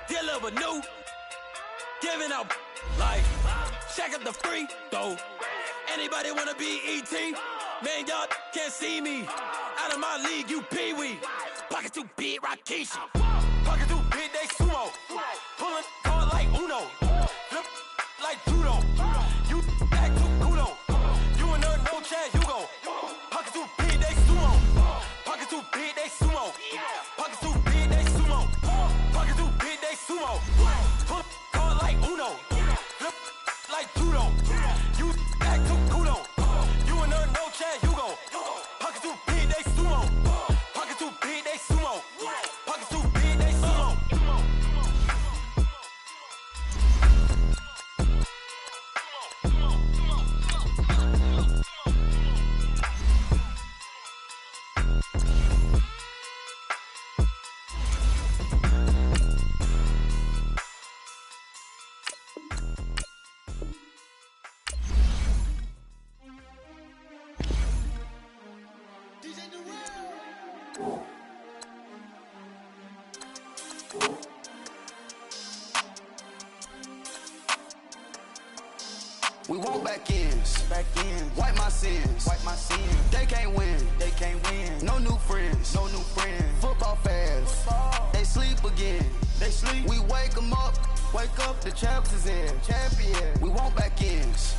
Deal of a new. Giving out like Shaq at the free throw. Anybody wanna be E.T.? Man, y'all can't see me. Out of my league, you pee-wee. Pocket too big, Rakesh. Pocket too big, they sumo. Pulling card like Uno. Flip like judo. You back to kudo. You and her, no chance, you go. Pocket too big, they sumo. Pocket too big, they sumo. Pocket too big, they sumo. Pocket too big, they sumo. Pull card like Uno. Flip like judo. You back to kudo. You and her, no chance, you go. Pocket too big, they sumo. Pocket too big, they sumo. Pocket too big, they sumo. We want back ends. Wipe my sins. They can't win. No new friends. Football fans. They sleep again. We wake them up. Wake up, the champs is in. We want back ends.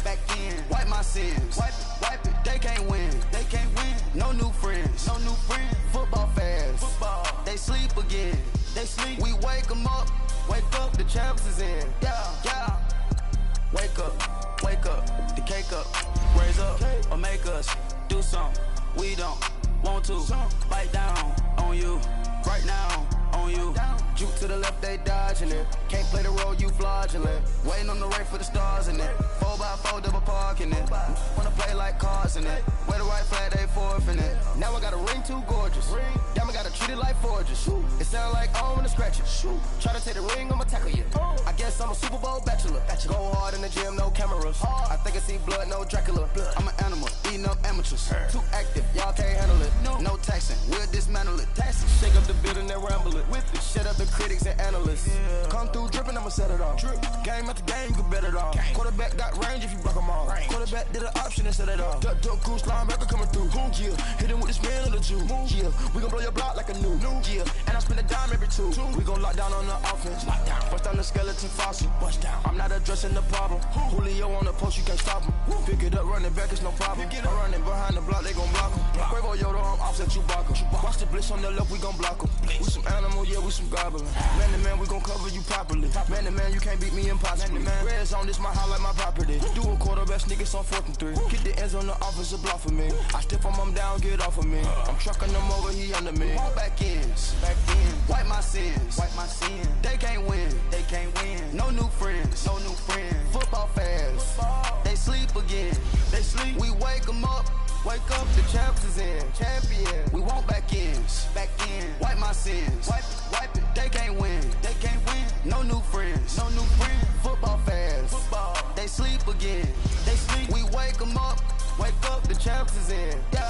Wipe my sins. Wipe it. They can't win. No new friends. Football fans. They sleep again. We wake them up. Wake up, the champs is in. Yeah. Wake up, the cake up, raise up, or make us do something we don't want to. Bite down on you, right now on you. Juke to the left, they dodging it. Can't play the role, you fraudulent. Waiting on the race for the stars in it. 4x4 double parking it. Wanna play like cars in it. Wear the white flag, they forfeit it. Now I got a ring too gorgeous. Damn, I gotta treat it like forges. It sound like I'm gonna scratch it. Try to take the ring, I'ma tackle you. I guess I'm a Super Bowl bachelor. Go hard in the gym, no cameras. I think I see blood, no Dracula. I'm an animal, eating up amateurs. Too active, y'all can't handle it. No taxing, we'll dismantle it. Shake up the building and ramble it. Shut up the critics and analysts. Come through dripping, I'ma set it off. Game after game, game, you can bet it all. Quarterback got range if you block them all. Quarterback did an option instead of all. Duck, goose, linebacker coming through. Yeah, hit him with the spin of the Jew. Yeah, we gon' blow your block like a new. Yeah, and I spend a dime every two. We gon' lock down on the offense. Bust down the skeleton fossil. I'm not addressing the problem. Julio on the post, you can't stop him. Pick it up, running back, it's no problem. I'm running behind the block, they gon' block him. Quavo Yoda, I'm offset Chewbacca. Watch the blitz on the left, we gon' block him. We some animal, yeah, we some goblin. Man to man, we gon' cover you properly. Man to man, you can't beat me impossibly. Red zone, this my highlight, my property. Do a quarterback sneakers on 4th and 3. Kick the ends on the offensive block for me. I step on him down, get off of me. I'm trucking them over, he under me. Walk back ends, wipe my sins, They can't win, No new friends, Football fans, they sleep again. We wake them up. Wake up, the champs is in. Champion. We want back ends. Wipe my sins. Wipe it. They can't win. No new friends. Football fans. They sleep again. We wake them up. Wake up, the champs is in. Yeah.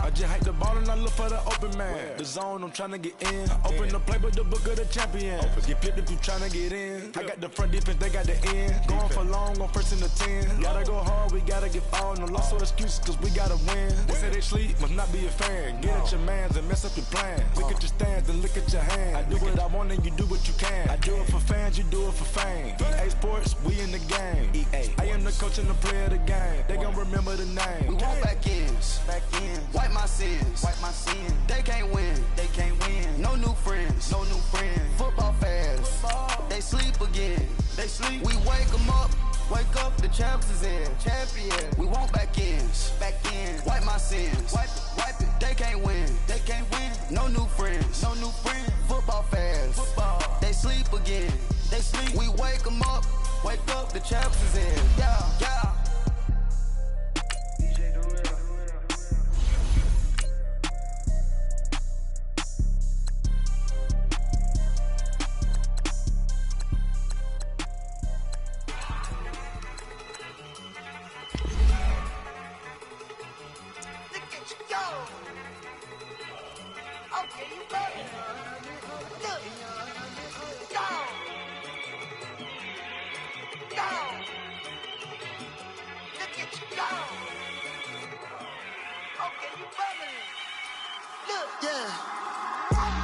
I just hike the ball and I look for the open man. The zone, I'm tryna get in. Open the playbook, the book of the champion. Get flipped if you tryna get in. I got the front defense, they got the end. Going for long, on 1st and the 10. Gotta go hard, we gotta get all. No loss or excuses, cause we gotta win. They say they sleep, must not be a fan. Get at your mans and mess up your plans. Look at your stands and look at your hands. I do what I want and you do what you can. I do it for fans, you do it for fame. EA Sports, we in the game. I am the coach and the player of the game. They gon' remember the name. We want back ends. Wipe my sins. They can't win. No new friends. Football fans. They sleep again. We wake them up. Wake up, the champs is in. Champion. We want back ends. Wipe my sins. Wipe it. They can't win. No new friends. Football fans. They sleep again. We wake them up. Wake up, the champs is in. Yeah.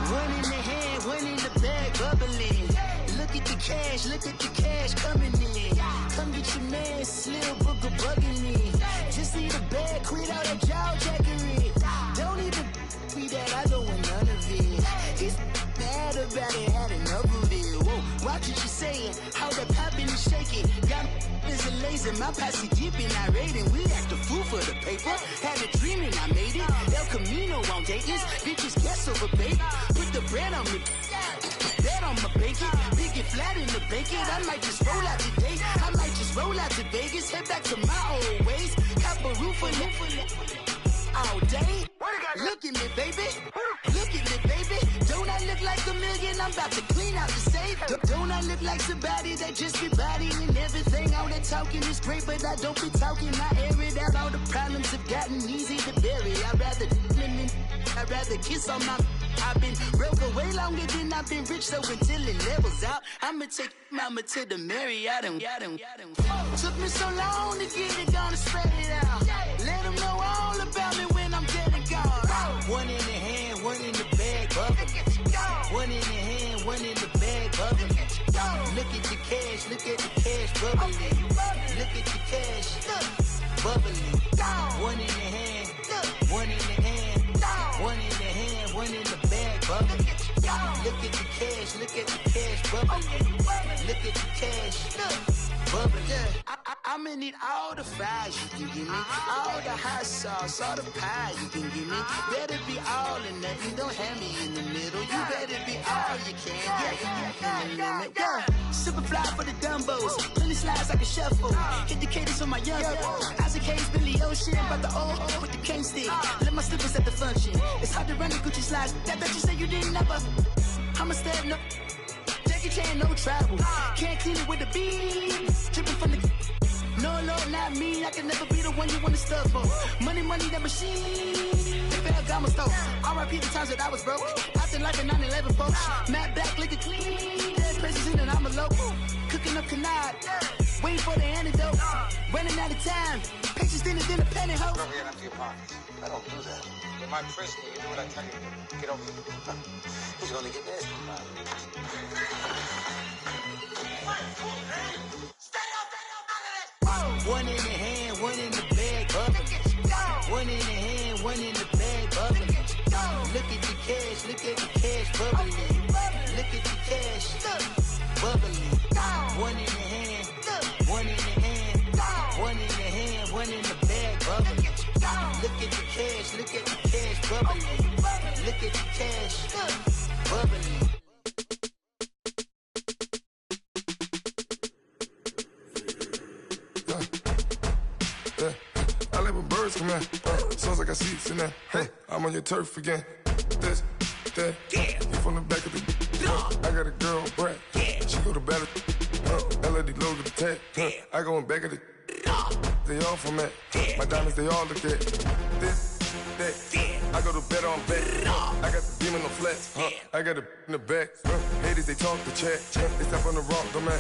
One in the hand, one in the bag, bubbling. Look at the cash coming in. Come get your man, Slim Booker bugging me. Just see the bag, quit all that jaw jackery. Don't even be that, I don't want none of it. He's mad about it, had enough of it. Whoa, watch what you saying, how that poppin' and shaking. Y'all is a lazy, my posse deep and I raiding. We act a fool for the paper, had a dream and I made it. El Camino on Dayton's, bitches guess over bait. Put the bread on me, bet on my bacon. Big it flat in the bacon, I might just roll out today. I might just roll out to Vegas, head back to my old ways. Cop a roof for all day. Look at me, baby. Look at me, baby. Don't I look like a million? I'm about to clean out the safe. Don't I look like somebody that just be bodying everything? All that talking is great, but I don't be talking. I air it out. All the problems have gotten easy to bury. I'd rather kiss on my. I've been broke way longer than I've been rich, so until it levels out, I'ma take mama to the Marriott and took me so long to get it, gonna spread it out. Let them know all about me when I'm dead and gone. One in the hand, one in the bag, bubbling. One in the hand, one in the bag, bubbling. Look at the cash, bubbling. Look at the cash, bubbling. One in the hand, one in the hand, one in the hand, one in the bag, bubbling. Look at the cash, bubbling. Look at the cash, bubbling. I'ma need all the fries you can give me, all the hot sauce, all the pie you can give me. Better be all or nothing, don't have me in the middle. You better be all you can. Yeah. Super fly for the dumbos, plenty slides like a shuffle. Hit the cadence for my young Isaac Hayes, Billy Ocean, but the old with the cane stick. Let my slippers at the function. It's hard to run the Gucci slides. That bet you say you didn't never. I'ma step no. Jackie Chan, no travel. Can't clean it with the beat. Dripping from the. No, not me. I can never be the one you want to stuff for. Money, that machine. They fell got my stove. R.I.P. the times that I was broke. Acting like a 9/11 folks. Matte black, liquor clean. Dead presents in and I'm a local. Cooking up canard. time. Patience thinner than a penny hoe. Don't get empty your pockets. I don't do that. In my prison, you do what I tell you to do. Get over here. He's gonna get nasty. One in the hand, one in the bag, bubbling. One in the hand, one in the bag, bubbling. Look at the cash, bubbling. Look at the cash, bubbling. One in the hand, one in the hand, one in the hand, one in the bag, bubbling. Look at the cash, bubbling. Look at the cash, bubbling. I let my birds come in. Sounds like I seats in there. I'm on your turf again. This, that, you from the back of the. I got a girl, Brad. She go to battle. LED logo the tag. I go in back of the. They all from that. My diamonds, they all look at. This, that. I go to bed on bed. I got the beam in the flats. I got it in the back. Haters, they talk the chat. They step on the rock, don't man.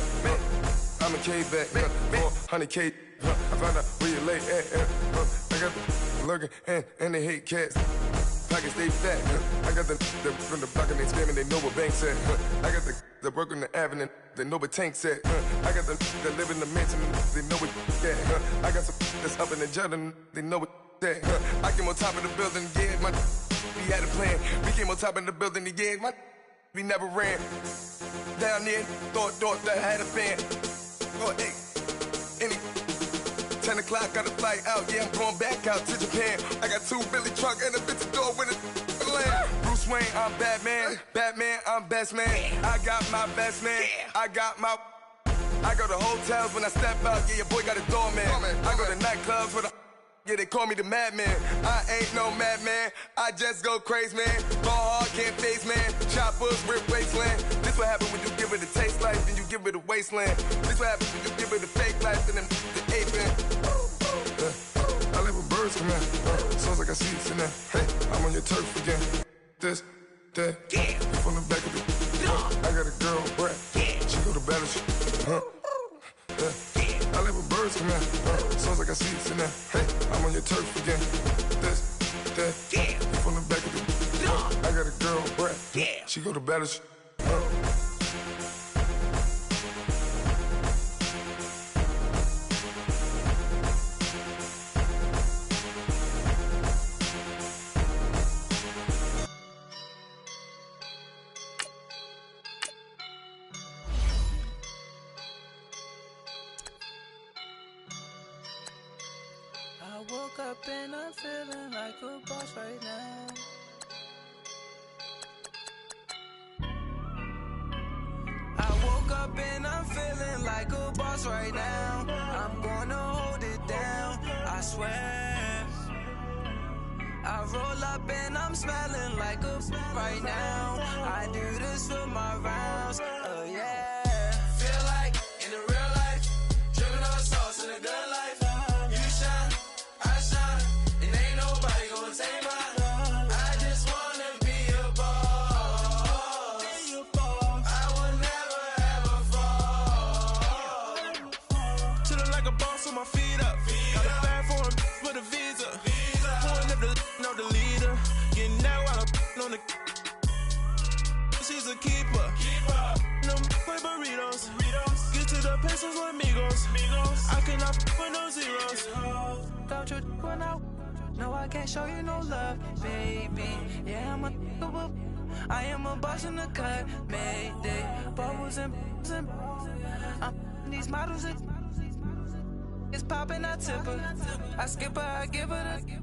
I'm a K-back, 400K. I found out where you lay at. I got the lurking and they hate cats. Pockets stay fat. I got the from the block and they screaming, they know what banks at. I got the work on the avenue, they know what tanks at. I got the that live in the mansion, they know what that. I got some that's up in the jungle, they know what that. I came on top of the building, yeah, my we had a plan. We came on top of the building, yeah, my we never ran. Down there, thought that I had a fan. Oh, hey, any 10 o'clock, got a flight out, yeah, I'm going back out to Japan. I got 2 Billy truck and a bitch door with a land. Bruce Wayne, I'm Batman. Batman, I'm best man. I got my best man. I got my. I go to hotels when I step out, yeah, your boy got a doorman. I go to nightclubs with a. Yeah, they call me the madman. I ain't no madman. I just go crazy, man. Ball hard, can't face, man. Choppers, rip wasteland. This what happen when you give it a taste life, then you give it a wasteland. This what happens when you give it a fake life, and then the ape in. I let my birds come in. Sounds like I see it in there. Hey, I'm on your turf again. This, that, you from the back of the. I got a girl, Brad. She go to battle. I let my birds come in. Sounds like I see it in there. Hey, I'm on your turf again. This, that, you from the back of the. I got a girl, Brad. She go to battle. I woke up and I'm feeling like a boss right now. I woke up and I'm feeling like a boss right now. I'm gonna hold it down, I swear. I roll up and I'm smelling like a right now. I do this for my rounds, oh yeah. Feel like in the real life, dripping on sauce in a good life. You shine, I shine, and ain't nobody gonna take mine. I just wanna be a boss. I will never ever fall. Chillin' like a boss with my feet up. Got a bag for him with a visa. Pulling up the know the leader. Getting that while I'm on the. She's a keeper. Them play burritos. Get to the pesos with amigos. I cannot with no zeros. Don't you run out? No, I can't show you no love, baby. Yeah, I am a boss in the cut, mayday. Bubbles and I'm these models. It's popping, I tip her. I skip her, I give her the.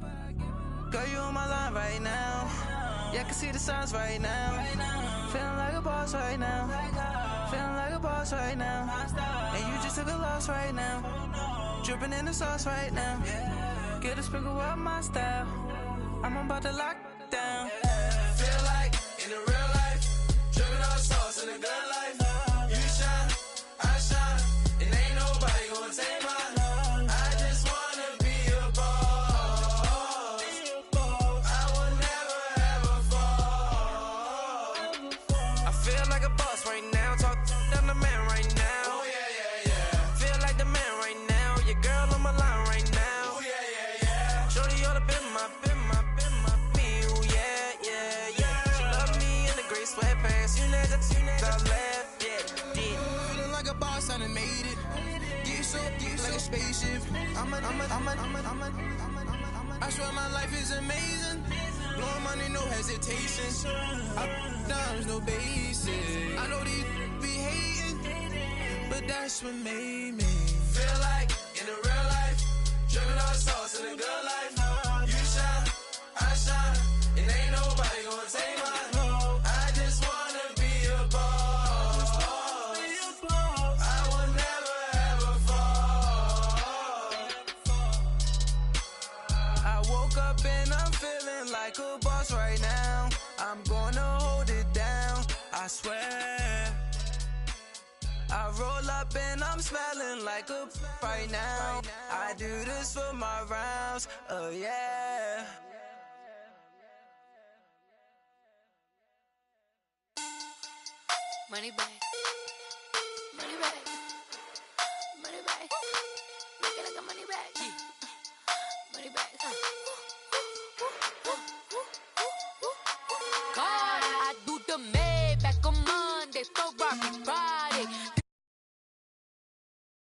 Girl, you on my line right now. Yeah, I can see the signs right now. Feeling like a boss right now. Feeling like a boss right now. And you just took a loss right now. Dripping in the sauce right now. Get a sprinkle up my style. I'm about to lock down. Feel like in the real life, dripping on sauce in a good life. You shine, I shine, and ain't nobody gonna take mine. I just wanna be a boss. I will never ever fall. I feel like a boss right now. Talk down the man right now. Oh yeah, yeah, yeah. Feel like the man right now. Your girl on my line right now. Top left, yeah. Feeling like a boss, I done made it. Get so like a spaceship. I swear my life is amazing. Blowing money, no hesitation. Dimes, no basic. I know these be hating, but that's what made me feel like in the real life. Dripping all sauce in the good life. You shine, I shine, and ain't nobody gonna take mine. I just wanna be a boss. I will never ever fall. I woke up and I'm feeling like a boss right now. I'm gonna hold it down, I swear. I roll up and I'm smelling like a right now. I do this for my rounds, oh yeah. Money bag, money bag, money bag. Looking like a money bag, money bag. God, I do the Maybach on Monday, so rock.